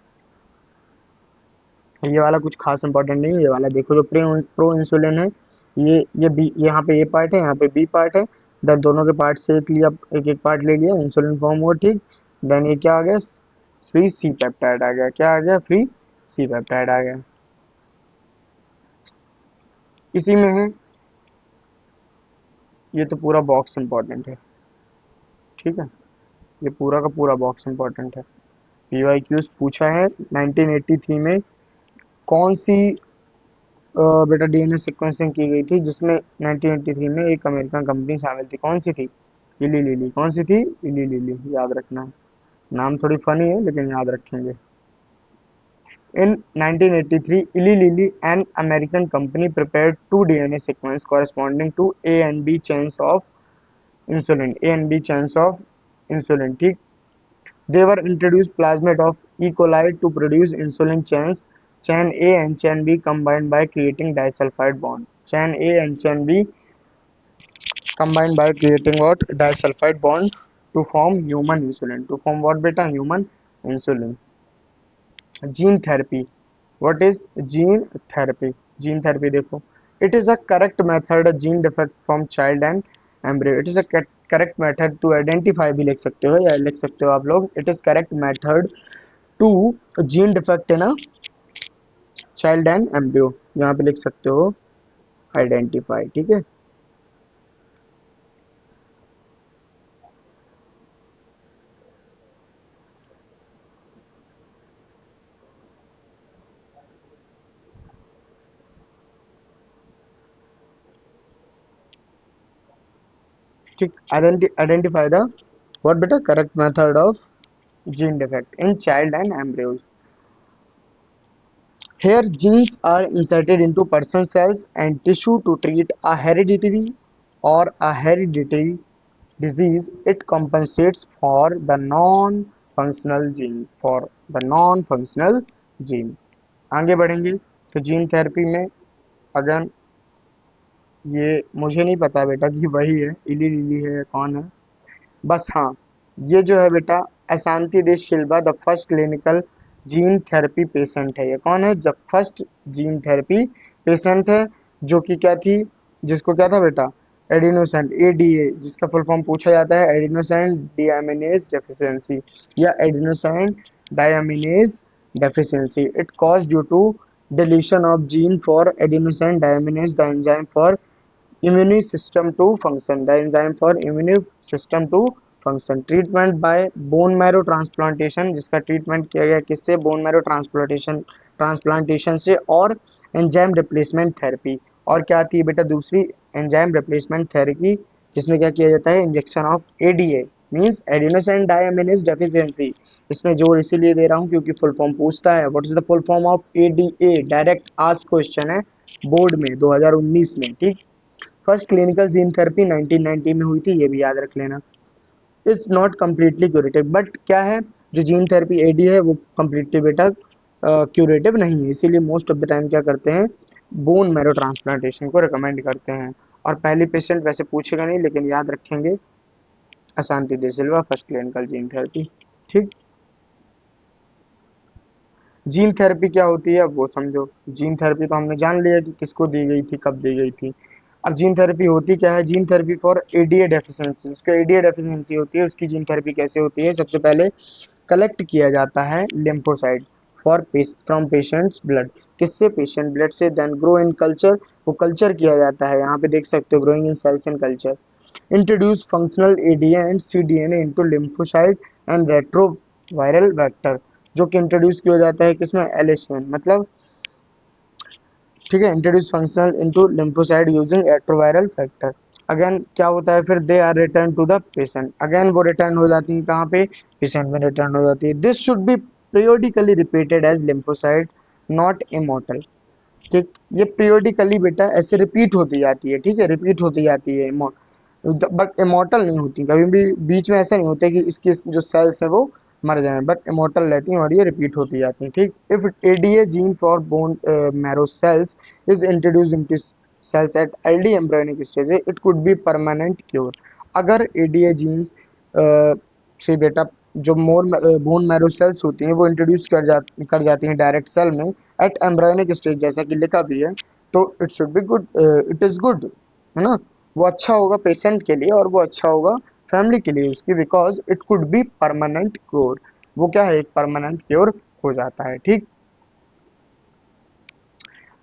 ये वाला कुछ खास इंपॉर्टेंट नहीं है, ये वाला देखो जो प्रो इंसुलिन है, ये बी, यहाँ पे ए पार्ट है, यहाँ पे बी पार्ट है, देन दोनों के पार्ट से एक लिया, एक एक पार्ट ले लिया, इंसुलिन फॉर्म हुआ। ठीक, देन ये क्या आ गया, फ्री सी पेप्टाइड आ गया, क्या आ गया, फ्री सी पेप्टाइड आ गया। इसी में है, ये तो पूरा बॉक्स इंपॉर्टेंट है। ठीक है, ये पूरा का पूरा बॉक्स इंपॉर्टेंट है, पीवाईक्यूज पूछा है 1983 में कौन सी बेटा डीएनए सीक्वेंसिंग की गई थी, जिसमें 1983 में एक अमेरिकन कंपनी शामिल थी, कौन सी थी, इली लिली, कौन सी थी, इली लिली, याद रखना है, नाम थोड़ी फनी है लेकिन याद रखेंगे। In 1983, Eli Lilly, an American company, prepared two DNA sequences corresponding to A and B chains of insulin. A and B chains of insulin. ठीक, they were introduced plasmid of E. coli to produce insulin chains. Chain A and chain B combined by creating disulfide bond. Chain A and chain B combined by creating what? Disulfide bond to form human insulin. To form what beta? Human insulin. Gene therapy. What is gene therapy? Gene therapy देखो, it is a correct method a gene defect from child and embryo. It is a correct method to identify भी लिख सकते हो या लिख सकते हो आप लोग, it is correct method to gene defect in a child and embryo, यहाँ पे लिख सकते हो identify। ठीक है, ठीक, identify the what बेटा, correct method of gene defect in child and embryos। Here, genes are inserted into person cells and tissue to treat a hereditary or a hereditary disease. It compensates for the non-functional gene, for the non-functional gene। आगे बढ़ेंगे तो जीन थेरेपी में, अगर ये मुझे नहीं पता बेटा कि वही है, इली लिली है या कौन है, बस हाँ, ये जो है बेटा Ashanti DeSilva the first clinical gene therapy patient है। ये कौन है, जब फर्स्ट जीन थेरेपी पेशेंट है, जो कि क्या थी, जिसको क्या था बेटा, एडिनोसेंट एडीए, जिसका फुल फॉर्म पूछा जाता है एडिनोसेंट डियामिनेज डेफिशिएंसी या adenosine deaminase deficiency. It cause due to deletion of gene for adenosine deaminase the enzyme for immune system to function, the enzyme for immune system to function। Treatment bye bone marrow transplantation, जिसका ट्रीटमेंट किया गया किससे, बोन मैरो ट्रांसप्लांटेशन से, और एंजाइम रिप्लेसमेंट थेरेपी, और क्या आती है बेटा दूसरी, एंजाइम रिप्लेसमेंट थेरेपी, जिसमें क्या किया जाता है, injection of ADA means adenosine deaminase deficiency. इसमें जोर इसीलिए दे रहा हूँ क्योंकि फुल फॉर्म पूछता है, what is the full form of ADA, direct ask question है बोर्ड में 2019 में। ठीक, फर्स्ट क्लिनिकल जीन थेरेपी 1990 में हुई थी, ये भी याद रख लेना। Is not completely curative, but क्या है, जो जीन थेरेपी एडी है वो कम्प्लीटली बेटा क्यूरेटिव नहीं है, इसीलिए मोस्ट ऑफ द टाइम क्या करते हैं, बोन मैरो ट्रांसप्लांटेशन को रिकमेंड करते हैं। और पहली पेशेंट वैसे पूछेगा नहीं, लेकिन याद रखेंगे, अशांति दे सिल्वा, फर्स्ट क्लिनिकल जीन थेरेपी। ठीक, जीन थेरेपी क्या होती है अब वो समझो। जीन थेरेपी तो हमने जान लिया कि किसको दी गई थी, कब दी गई थी। अब जीन थेरेपी होती क्या है, gene therapy for ADA deficiency, उसका एडीए डेफिशिएंसी होती है, उसकी जीन थेरेपी कैसे होती है, सबसे पहले कलेक्ट किया जाता है lymphocyte for from patients blood, किससे, पेशेंट ब्लड से, देन ग्रो इन कल्चर, वो कल्चर किया जाता है, यहाँ पे देख सकते हो growing in cells in culture, introduce functional ADA and cDNA into lymphocyte and retroviral vector, जो कि इंट्रोड्यूस किया जाता है किसमें, एलिशन, मतलब ठीक है, introduce functional into lymphocyte using retroviral factor. Again क्या होता है फिर, they are return to the patient, again वो रिटर्न हो जाती है कहाँ पे, पेशेंट में रिटर्न हो जाती है। This should be periodically repeated as lymphocyte not immortal। ठीक, ये periodically बेटा ऐसे रिपीट होती जाती है, ठीक है, रिपीट होती जाती है, बट इमोर्टल नहीं होती, कभी भी बीच में ऐसा नहीं होता कि इसकी जो सेल्स है वो मर जाएं, बट इमोर्टल रहती हैं और ये रिपीट होती जाती हैं। ठीक, if ADA gene for bone marrow cells is introduce into cells at early embryonic stage, it could be permanent cure. अगर एडीए जीन्स से बेटा जो मोर बोन मैरो सेल्स होती हैं वो इंट्रोड्यूस कर जाती हैं डायरेक्ट सेल में एट एम्ब्रियोनिक स्टेज, जैसा कि लिखा भी है, तो it should be good, it is good, है ना, वो अच्छा होगा पेशेंट के लिए और वो अच्छा होगा फैमिली के लिए उसकी, because it could be permanent cure, वो क्या है, एक परमानेंट क्योर हो जाता है। ठीक,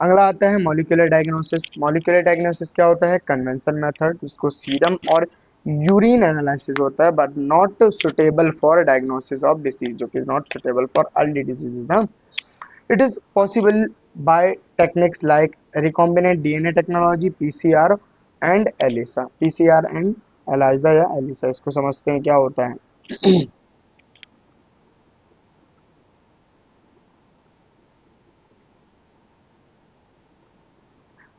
अगला आता है मॉलिक्यूलर डायग्नोसिस। मॉलिक्यूलर डायग्नोसिस क्या होता है, कन्वेंशन मेथड जिसको सीरम और यूरिन एनालिसिस होता है, but not suitable for diagnosis of disease, जो कि not suitable for early diseases. हाँ, it is possible by techniques like recombinant DNA technology, PCR and ELISA। PCR and ELISA या ELISA, इसको समझते हैं क्या होता है।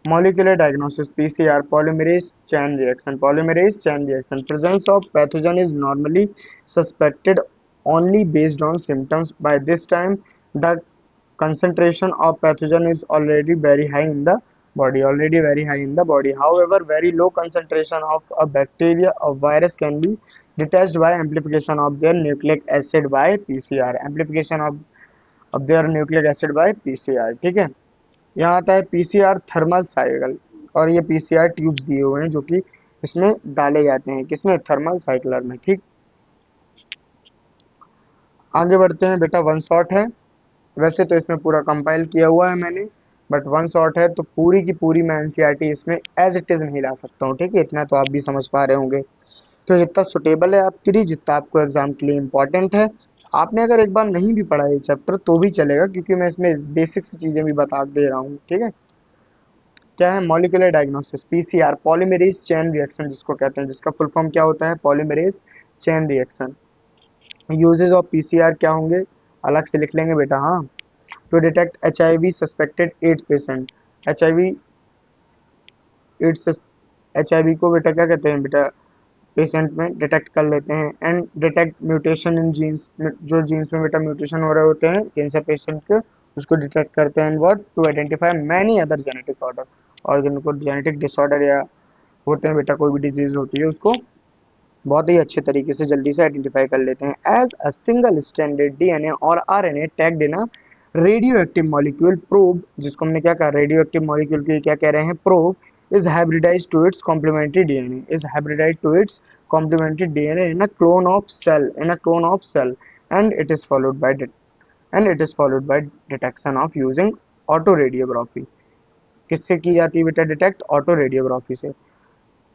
Molecular diagnosis, PCR, polymerase chain reaction. Polymerase chain reaction. Presence of pathogen is normally suspected only based on symptoms. By this time, the concentration of pathogen is already very high in the body. Already very high in the body. However, very low concentration of a bacteria or virus can be detected by amplification of their nucleic acid by PCR. Amplification of their nucleic acid by PCR. ठीक है, यहाँ आता है पीसीआर थर्मल साइकिल, और ये पीसीआर ट्यूब्स दिए हुए हैं जो कि इसमें डाले जाते हैं, किसमें, थर्मल साइक्लर में। ठीक, आगे बढ़ते हैं बेटा, वन शॉट है, वैसे तो इसमें पूरा कंपाइल किया हुआ है मैंने, बट वन शॉट है तो पूरी की पूरी मैं एनसीईआरटी इसमें एज इट इज नहीं ला सकता हूँ। ठीक है, इतना तो आप भी समझ पा रहे होंगे। तो जितना सुटेबल है आपके लिए, जितना आपको एग्जाम के लिए इंपॉर्टेंट है, आपने अगर एक बार नहीं भी पढ़ा ये चैप्टर तो भी चलेगा, क्योंकि मैं इसमें बेसिक चीजें भी बता दे रहा हूँ। ठीक है, क्या है, molecular diagnosis, PCR, polymerase chain reaction जिसको कहते हैं, जिसका फुल फॉर्म क्या होता है, polymerase chain reaction. Uses of PCR क्या होंगे, अलग से लिख लेंगे बेटा, हाँ, to detect HIV suspected AIDS patient, HIV AIDS, HIV को बेटा क्या कहते हैं बेटा, पेशेंट में डिटेक्ट कर लेते हैं, and detect mutation in genes, जो जीन्स में बेटा म्यूटेशन हो रहे होते हैं कैंसर पेशेंट के, उसको डिटेक्ट करते हैं, what, to identify many other genetic order, और जिनको जेनेटिक डिसऑर्डर या होते हैं बेटा, कोई भी डिजीज होती है उसको बहुत ही अच्छे तरीके से जल्दी से आइडेंटिफाई कर लेते हैं। As a single stranded DNA और RNA tagged in a radioactive molecule probe, जिसको हमने क्या कहा, रेडियो एक्टिव मॉलिक्यूल के क्या कह रहे हैं, probe, is hybridized to its complementary DNA, is hybridized to its complementary DNA in a clone of cell, in a clone of cell, and it is followed by detection of using autoradiography। किससे की जाती है बेटा डिटेक्ट, ऑटो रेडियोग्राफी से।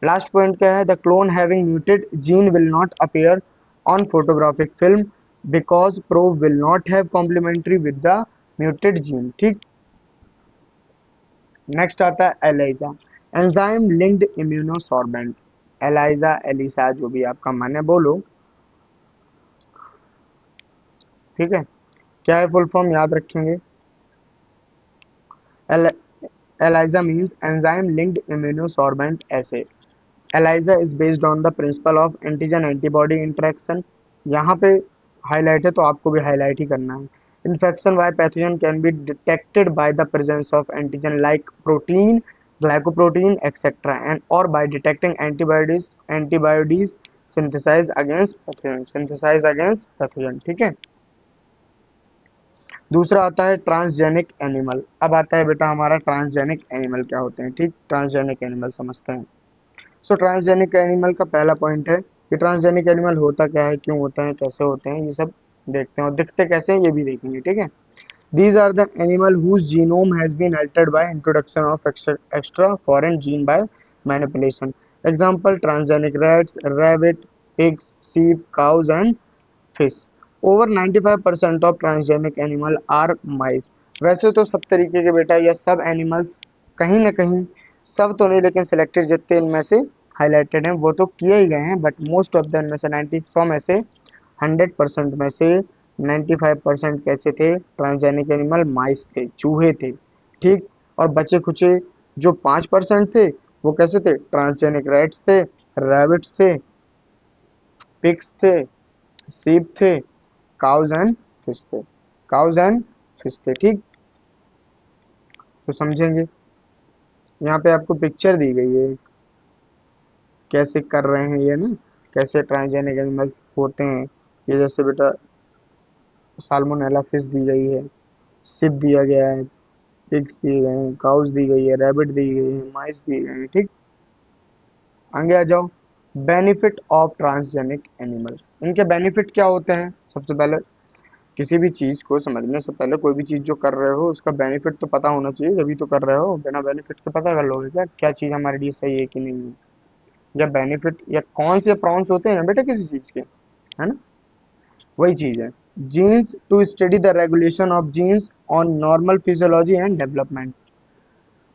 लास्ट पॉइंट क्या है, the clone having muted gene will not appear on photographic film because probe will not have complementary with the muted gene. ठीक, नेक्स्ट आता है ELISA, enzyme linked immunosorbent, ELISA ELISA जो भी आपका मन है बोलो। ठीक है, क्या है फुल फॉर्म याद रखेंगे, ELISA means enzyme linked immunosorbent assay. ELISA is based on the principle of antigen antibody interaction, यहाँ पे हाईलाइट है तो आपको भी हाईलाइट ही करना है। Infection by pathogen can be detected by the presence of antigen like protein, glycoprotein, etc. and or by detecting antibodies synthesize against pathogen. ठीक है। दूसरा आता है ट्रांसजेनिक एनिमल। अब आता है बेटा हमारा ट्रांसजेनिक एनिमल क्या होते हैं। ठीक, ट्रांसजेनिक एनिमल समझते हैं। सो ट्रांसजेनिक एनिमल का पहला पॉइंट है कि ट्रांसजेनिक एनिमल होता क्या है, क्यों होता है, कैसे होते हैं, ये सब देखते हैं और दिखते कैसे हैं ये भी देखेंगे। ठीक है। These are the animal whose genome has been altered by introduction of extra foreign gene by manipulation. Example: transgenic rats, rabbit, pigs, sheep, cows, and fish. Over 95% of transgenic animal are mice. वैसे तो सब तरीके के बेटा या सब एनिमल्स कहीं ना कहीं, सब तो नहीं लेकिन सिलेक्टेड जितने इनमें से हाईलाइटेड हैं वो तो किए ही गए हैं, बट मोस्ट ऑफ द इनमें से 90 में से 100% में से 95% कैसे थे, ट्रांसजेनिक एनिमल माइस थे, चूहे थे। ठीक, और बचे खुचे जो 5% थे वो कैसे थे, ट्रांसजेनिक रैट्स थे, रैबिट्स थे, पिग्स थे, सीप थे, काउज एंड फिश थे, काउज एंड फिश थे। ठीक, तो समझेंगे। यहाँ पे आपको पिक्चर दी गई है कैसे कर रहे हैं ये ना, कैसे ट्रांसजेनिक एनिमल होते हैं। ये जैसे बेटा साल्मोनेला फिश दी गई है, शिप दिया गया है, पिग्स दिए गए हैं, काउस दी गई है, रैबिट दी गई है, माइस दिए गए हैं। ठीक, आगे आ जाओ। Benefit of transgenic animal. इनके बेनिफिट क्या होते हैं। सबसे पहले किसी भी चीज को समझने से पहले, कोई भी चीज जो कर रहे हो उसका बेनिफिट तो पता होना चाहिए, जब तो कर रहे हो। बिना बेनिफिट के पता कर लोगे क्या क्या चीज हमारे लिए सही है कि नहीं है। या बेनिफिट या कौन से प्रॉन्स होते हैं बेटा किसी चीज के, है ना, वही चीज है। Genes to study the regulation of genes on normal physiology and development.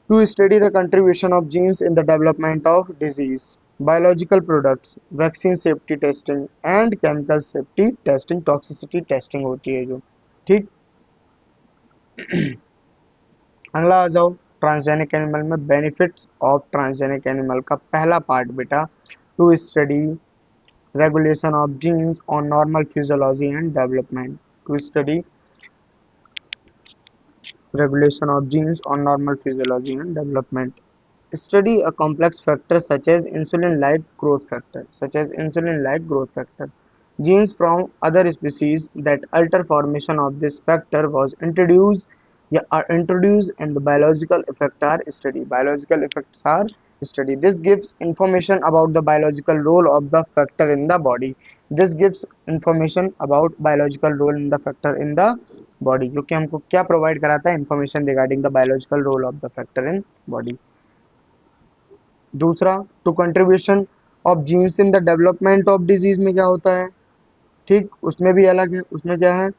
To study the contribution of genes in the development of disease, biological products, vaccine safety testing and chemical safety testing, toxicity testing होती है जो। ठीक, अगला आ जाओ। ट्रांसजेनिक एनिमल में बेनिफिट्स ऑफ ट्रांसजेनिक एनिमल का पहला पार्ट बेटा, to study regulation of genes on normal physiology and development. To study regulation of genes on normal physiology and development. Study a complex factor such as insulin-like growth factor. Genes from other species that alter formation of this factor was introduced, yeah, are introduced and the biological effects are studied. Biological effects are studied. This gives information about the biological role of the factor in the body. This gives information about biological role in the factor in the body, जो कि हमको क्या प्रोवाइड कराता है, information regarding the biological role of the factor in body. दूसरा, to contribution of genes in the development of disease में क्या होता है। ठीक, उसमें भी अलग है। उसमें क्या है,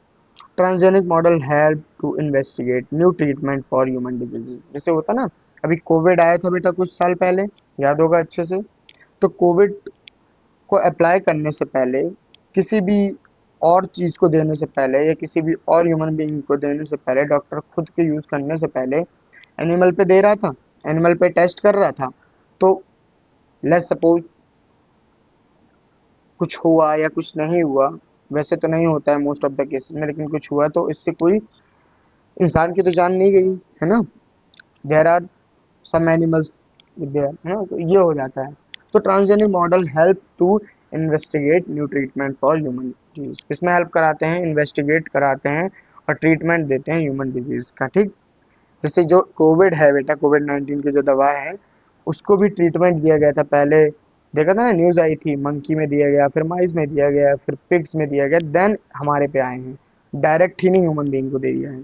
transgenic model help to investigate new treatment for human diseases. जैसे होता ना, अभी कोविड आया था बेटा कुछ साल पहले, याद होगा अच्छे से। तो कोविड को अप्लाई करने से पहले, किसी भी और चीज को देने से पहले या किसी भी और ह्यूमन बीइंग को देने से पहले, डॉक्टर खुद के यूज करने से पहले एनिमल पे दे रहा था, एनिमल पे टेस्ट कर रहा था। तो लेट्स सपोज कुछ हुआ या कुछ नहीं हुआ, वैसे तो नहीं होता है मोस्ट ऑफ द केसेस में, लेकिन कुछ हुआ तो इससे कोई इंसान की तो जान नहीं गई, है ना। There are some animals there, है ना, तो ये हो जाता है। तो transgenic model help to investigate new treatment for human disease. किसमें हेल्प कराते हैं, इन्वेस्टिगेट कराते हैं और ट्रीटमेंट देते हैं ह्यूमन डिजीज का। ठीक, जैसे जो कोविड है बेटा, कोविड-19 की जो दवा है उसको भी ट्रीटमेंट दिया गया था पहले। देखा था ना, न्यूज आई थी, मंकी में दिया गया, फिर माइस में दिया गया, फिर पिग्स में दिया गया, देन हमारे पे आए हैं। डायरेक्ट ही नहीं ह्यूमन बीइंग को दे दिया है।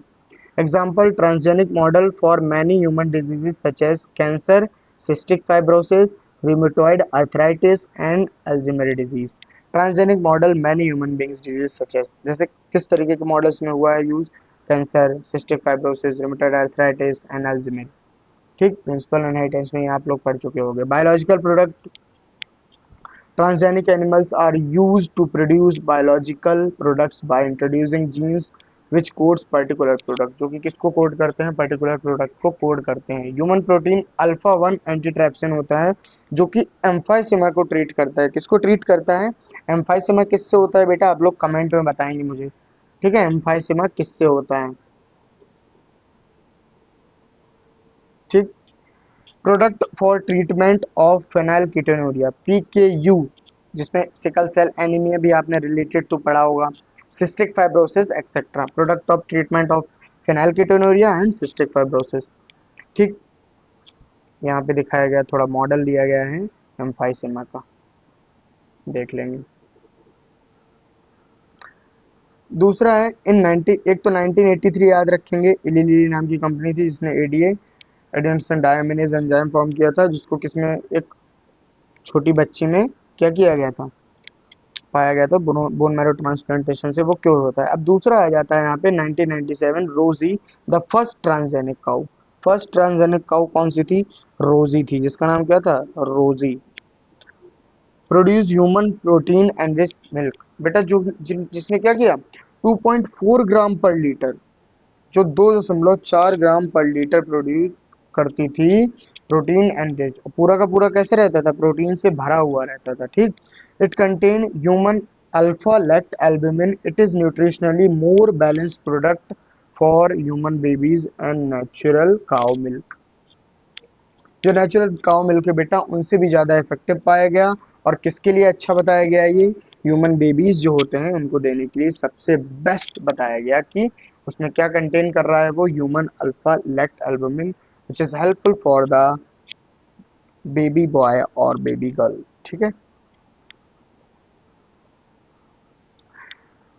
Example, transgenic model for many human diseases such as cancer, cystic fibrosis, rheumatoid arthritis and Alzheimer disease. Transgenic model many human beings disease such as, जैसे किस तरीके के मॉडल्स में हुआ है use, cancer, cystic fibrosis, rheumatoid arthritis and Alzheimer. ठीक, प्रिंसिपल इनहेरिटेंस में आप लोग पढ़ चुके होंगे। Biological product, transgenic animals are used to produce biological products by introducing genes which codes particular product, जो कि किसको कोड करते हैं, पर्टिकुलर प्रोडक्ट को कोड करते हैं। ह्यूमन प्रोटीन अल्फा 1 एंटीट्रैप्सन होता है जो कि एम्फाइसेमा को ट्रीट करता है। किसको ट्रीट करता है, एम्फाइसेमा किससे होता है बेटा, आप लोग कमेंट में बताएंगे मुझे। ठीक है, एम्फाइसेमा किससे होता है? ठीक। Product for treatment of phenylketonuria, PKU, जिसमें सिकल सेल एनीमिया भी आपने रिलेटेड तो पढ़ा होगा, cystic fibrosis etcetera, product of treatment of phenylketonuria and cystic fibrosis. ठीक। यहाँ पे दिखाया गया, थोड़ा मॉडल दिया गया है एम्फाइसेमा का, देख लेंगे। दूसरा है इन 90, एक तो 1983 याद रखेंगे, इली लिली नाम की कंपनी थी जिसने एडीए, एडेनसन डायमिनेज एंजाइम फॉर्म किया था, जिसको किसमें, एक छोटी बच्ची में क्या किया गया था, पाया गया था, बोन मैरो ट्रांसप्लांटेशन से वो क्योर होता है। अब दूसरा आ जाता है यहाँ पे 1997, रोजी, the first transgenic cow. First transgenic cow कौन सी थी? रोजी थी, जिसका नाम क्या था? रोजी। Produce human protein enriched milk, बेटा जो जिसने क्या किया, 2.4 ग्राम पर लीटर, जो 2.4 ग्राम पर लीटर प्रोड्यूस करती थी प्रोटीन एनरिच, पूरा का पूरा कैसे रहता था? प्रोटीन से भरा हुआ रहता था। ठीक। It contain human alpha lactalbumin, it is nutritionally more balanced product for human babies and natural cow milk. जो नेचुरल काउ मिल्क है बेटा, उनसे भी ज़्यादा इफेक्टिव पाया गया, और किसके लिए अच्छा बताया गया? ये ह्यूमन बेबीज जो होते हैं उनको देने के लिए सबसे बेस्ट बताया गया कि उसमें क्या कंटेन कर रहा है वो, human alpha lactalbumin, which is helpful for the baby boy और बेबी गर्ल। ठीक है।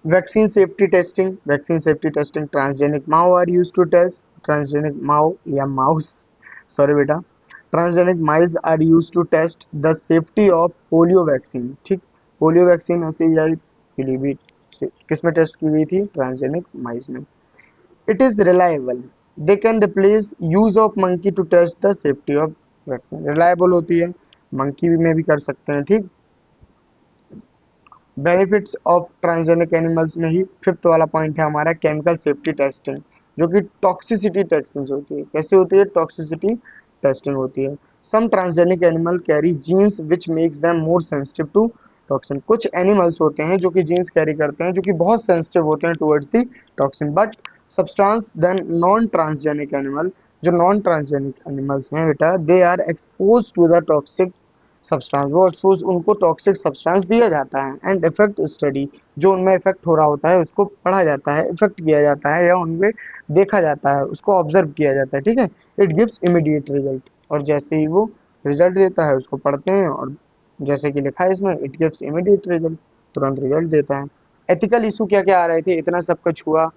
Vaccine safety testing, vaccine safety testing, transgenic mouse are use to test, transgenic mouse या माउस, सॉरी बेटा, transgenic mice are use to test the safety of polio vaccine. ठीक। पोलियो वैक्सीन ऐसे ही आई के लिए भी किस में टेस्ट की गई थी? ट्रांसजेनिक माइस में। It is reliable, they can replace use of monkey to test the safety of vaccine, reliable होती है, मंकी में भी कर सकते हैं। ठीक। बेनिफिट्स ऑफ ट्रांसजेनिक एनिमल्स में ही फिफ्थ वाला पॉइंट है हमारा, केमिकल सेफ्टी टेस्टिंग, जो कि टॉक्सिसिटी टेस्टिंग होती है। कैसे होती है? टॉक्सिसिटी टेस्टिंग होती है। Some transgenic animal carry genes which makes them more sensitive to toxin, कुछ एनिमल्स होते हैं जो कि जीन्स कैरी करते हैं जो कि बहुत सेंसिटिव होते हैं towards the toxin, but substance then non transgenic animal, जो नॉन ट्रांसजेनिक एनिमल्स हैं बेटा, they are expose to the toxic substance, वो एक्सपोज, उनको टॉक्सिक सब्सटेंस दिया जाता है, एंड इफेक्ट स्टडी, जो उनमें इफेक्ट हो रहा होता है उसको पढ़ा जाता है, इफेक्ट किया जाता है, या उनमें देखा जाता है, उसको ऑब्जर्व किया जाता है। ठीक है। इट गिव्स इमीडिएट रिजल्ट, और जैसे ही वो रिजल्ट देता है उसको पढ़ते हैं, और जैसे कि लिखा है इसमें, इट गिव्स इमीडिएट रिजल्ट, तुरंत रिजल्ट देता है। एथिकल इशू क्या क्या आ रहे थे? इतना सब कुछ हुआ,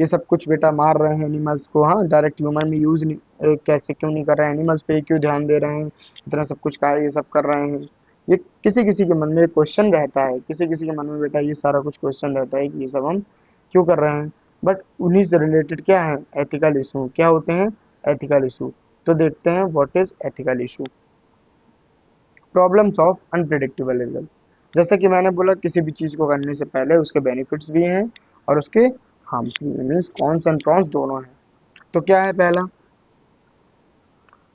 ये सब कुछ बेटा मार रहे हैं एनिमल्स को, हाँ, डायरेक्ट ह्यूमन में यूज कैसे क्यों नहीं कर रहे हैं, एनिमल्स पे क्यों ध्यान दे रहे हैं, इतना सब कुछ कार्य ये सब कर रहे हैं, ये किसी किसी के मन में क्वेश्चन रहता है, किसी किसी के मन में बेटा ये सारा कुछ क्वेश्चन रहता है कि ये सब हम क्यों कर रहे हैं, बट उन्हीं से रिलेटेड क्या है? Ethical issue. क्या होते हैं एथिकल इशू? तो देखते हैं what is ethical issue. Problems of unpredictable result, जैसा कि मैंने बोला, किसी भी चीज को करने से पहले उसके बेनिफिट्स भी हैं और उसके harmful, means cons and prawns दोनों हैं। तो क्या है पहला?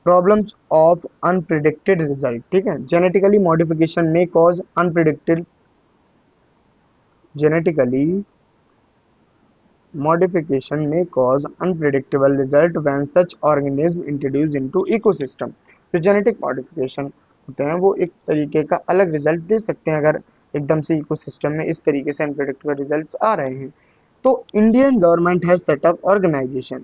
Problems of unpredicted result. ठीक है। जेनेटिकली मॉडिफिकेशन में cause unpredicted, genetically modification may cause unpredictable result when such organism introduced into ecosystem। जो जेनेटिक मॉडिफिकेशन होते हैं वो एक तरीके का अलग रिजल्ट दे सकते हैं अगर एकदम से इकोसिस्टम में इस तरीके से अनप्रेडिक्टेबल रिजल्ट्स आ रहे हैं। तो Indian government has setup organisation,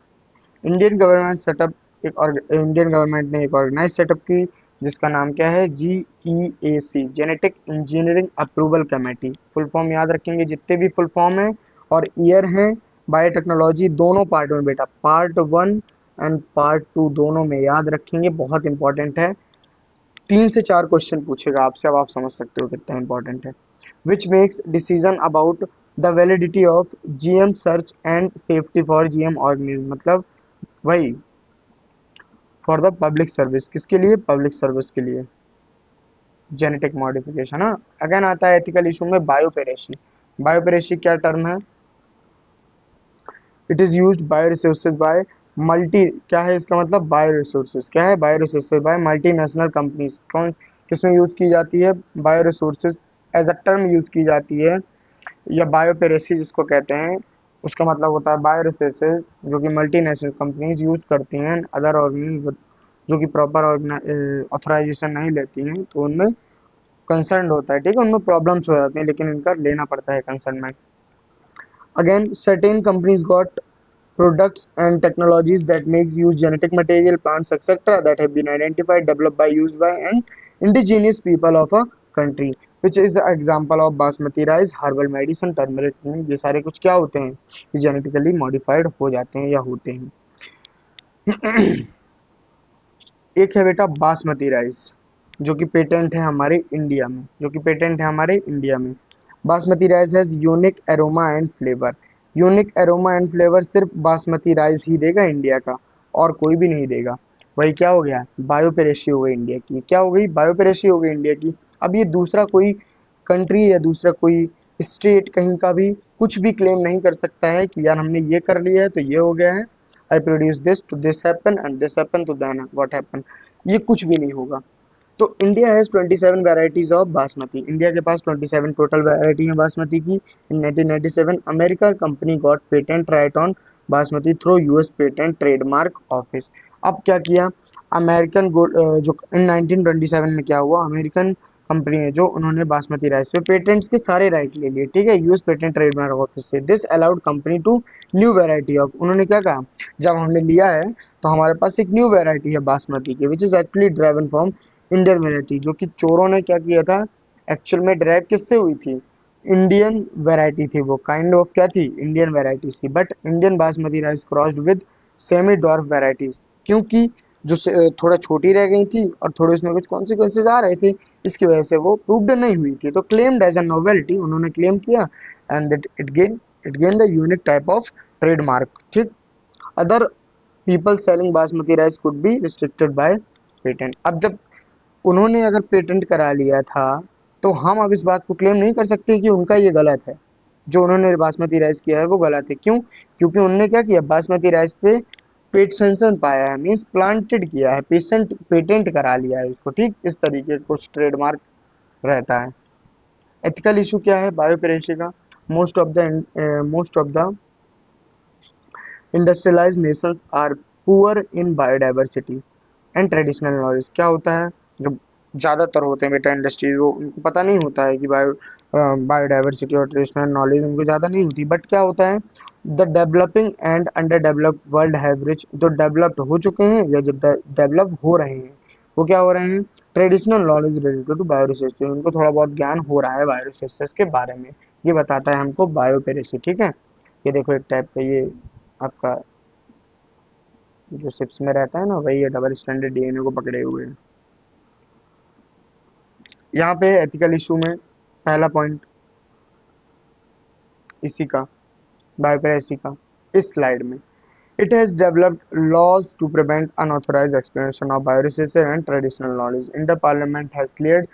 Indian government setup, Indian government ने एक ऑर्गेनाइज सेटअप की, जिसका नाम क्या है? GEAC, genetic engineering approval committee. Full form याद रखेंगे जितने भी फुल फॉर्म है, और ईयर है बायोटेक्नोलॉजी दोनों पार्ट में बेटा, पार्ट 1 एंड पार्ट 2 दोनों में याद रखेंगे, बहुत इंपॉर्टेंट है। 3 से 4 क्वेश्चन पूछेगा आपसे, अब आप समझ सकते हो कितना इंपॉर्टेंट है। Which makes decision about the validity of GM search and safety for GM organism, मतलब वही फॉर द पब्लिक सर्विस, किसके लिए? पब्लिक सर्विस के लिए। जेनेटिक मॉडिफिकेशन, हाँ। अगेन आता है एथिकल इशू में बायोपेरेसी। बायोपेरेसी क्या टर्म है? It is used bio resources by multi, क्या है इसका मतलब? बायो रिसोर्सेज, क्या है? Bio resources by multinational companies. कौन किसमें यूज की जाती है? Bio resources as a term use की जाती है, या बायोपेरेसी जिसको कहते हैं, उसका मतलब होता है बायो रिसोर्सेज जो कि मल्टीनेशनल कंपनीज यूज करती हैं, अदर ऑर्गेनिक जो कि प्रॉपर ऑथराइजेशन नहीं लेती हैं, तो उनमें कंसर्न होता है, ठीक है, उनमें प्रॉब्लम्स हो जाते हैं, लेकिन इनका लेना पड़ता है कंसर्न में। Again certain companies got products and technologies that make use genetic material, plants, etc. that have been identified, developed by, used by, and indigenous people of a country, which is the example of basmati rice, herbal medicine, turmeric। ये सारे कुछ क्या होते हैं, ये जेनेटिकली मॉडिफाइड हो जाते हैं या होते हैं। एक है बेटा बासमती राइस, जो कि पेटेंट है हमारे इंडिया में, basmati rice has unique aroma and flavour. Unique aroma and flavour सिर्फ बासमती राइस ही देगा इंडिया का, और कोई भी नहीं देगा। वही क्या हो गया, बायोपेरेसी हो गई इंडिया की, क्या हो गई, बायोपेरेसी हो गई इंडिया की। अब ये दूसरा कोई कंट्री या दूसरा कोई स्टेट कहीं का भी कुछ भी क्लेम नहीं कर सकता है कि यार हमने ये कर लिया है तो ये हो गया है, I produce this to this happen and this happen to then what happen, ये कुछ भी नहीं होगा। तो India has 27 varieties of basmati, India के पास 27 टोटल वैरायटी है बासमती की। In 1997 America company got patent right on basmati through US patent trademark office. अब क्या किया अमेरिकन जो इन 1927 में क्या हुआ, अमेरिकन कंपनी है जो, उन्होंने बासमती राइस पे पेटेंट्स के सारे राइट ले लिए, ठीक है, यूएस पेटेंट ट्रेडमार्क ऑफिस से। This allowed company to new variety of, उन्होंने क्या कहा, जब हमने लिया है तो हमारे पास एक न्यू वैरायटी है बासमती की, which is actually driven from Indian variety, जो कि चोरों ने क्या किया था, एक्चुअल में ड्राइव किससे हुई थी, इंडियन वैरायटी थी वो, काइंड ऑफ क्या थी, इंडियन वैरायटीज थी। But Indian basmati rice crossed with semi dwarf varieties, क्योंकि जो थोड़ा छोटी रह गई थी और थोड़े उसमें कुछ कॉन्सिक्वेंसेज आ रहे थे, इसकी वजह से वो प्रूव्ड नहीं हुई थी, तो क्लेम्ड एज अ नोवेल्टी, उन्होंने क्लेम किया, and that it gain the unique type of trademark, ठीक। Other people selling basmati rice could be restricted by patent. अब जब उन्होंने अगर पेटेंट करा लिया था, तो हम अब इस बात को क्लेम नहीं कर सकते कि उनका ये गलत है, जो उन्होंने बासमती राइस किया है वो गलत है। क्यों, क्योंकि उन्होंने क्या किया, बासमती राइस पे पेटेंशन पाया है, मीन्स प्लांटेड किया है, पेटेंट करा लिया है उसको, ठीक, इस तरीके का कुछ ट्रेडमार्क रहता है। एथिकल इशू क्या है बायोपेरेसी का, most of the industrialised nations are poor in biodiversity and traditional knowledge. क्या होता है, जो ज़्यादातर होते हैं बेटा इंडस्ट्री, वो उनको पता नहीं होता है कि बायोडाइवर्सिटी और ट्रेडिशनल नॉलेज उनको ज़्यादा नहीं होती। बट क्या होता है, the developing and under developed world have rich, जो डेवलप्ड हो चुके हैं या जो डेवलप हो रहे हैं, वो क्या हो रहे हैं, traditional knowledge related to bio research, उनको थोड़ा बहुत ज्ञान हो रहा है बायो रिसर्च के बारे में। ये बताता है हमको बायोपेरेसी, ठीक है। ये देखो एक टाइप का ये आपका जो शिप्स में रहता है ना, वही है, डबल स्टैंडर्ड डीएनए को पकड़े हुए हैं। यहाँ पे एथिकल इशू में पहला पॉइंट इसी का, बायोपेरेसी का, इस स्लाइड में, it has developed laws to prevent unauthorized expansion of bioresources and traditional knowledge. India Parliament has cleared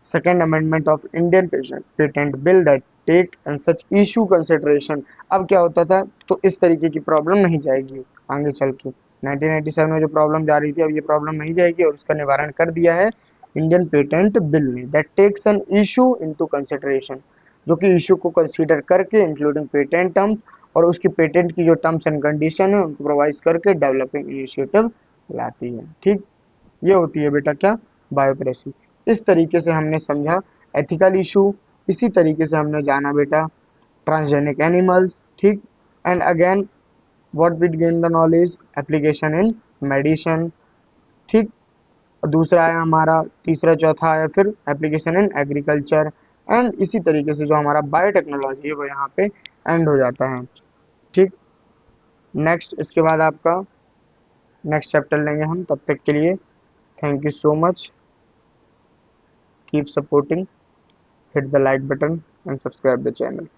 Second Amendment of Indian Patent Bill that take and such issue consideration। अब क्या होता था, तो इस तरीके की प्रॉब्लम नहीं जाएगी आगे चल के। 1997 में जो प्रॉब्लम जा रही थी, अब ये प्रॉब्लम नहीं जाएगी, और उसका निवारण कर दिया है इंडियन पेटेंट बिल ने, that takes an issue into consideration, जो कि इशू को कंसीडर करके इंक्लूडिंग पेटेंट टर्म्स, और उसकी पेटेंट की जो टर्म्स एंड कंडीशन है उनको प्रोवाइड करके डेवलपिंग इनिशिएटिव लाती है, ठीक। ये होती है बेटा क्या, बायोप्रेसी। इस तरीके से हमने समझा एथिकल इशू, इसी तरीके से हमने जाना बेटा ट्रांसजेनिक एनिमल्स, ठीक। And again what we gain the knowledge, application in medicine, ठीक। दूसरा है हमारा, तीसरा चौथा है फिर एप्लीकेशन इन एग्रीकल्चर, एंड इसी तरीके से जो हमारा बायोटेक्नोलॉजी है वो यहाँ पे एंड हो जाता है, ठीक। नेक्स्ट इसके बाद आपका नेक्स्ट चैप्टर लेंगे हम, तब तक के लिए thank you so much, keep supporting, hit the like button and subscribe the channel।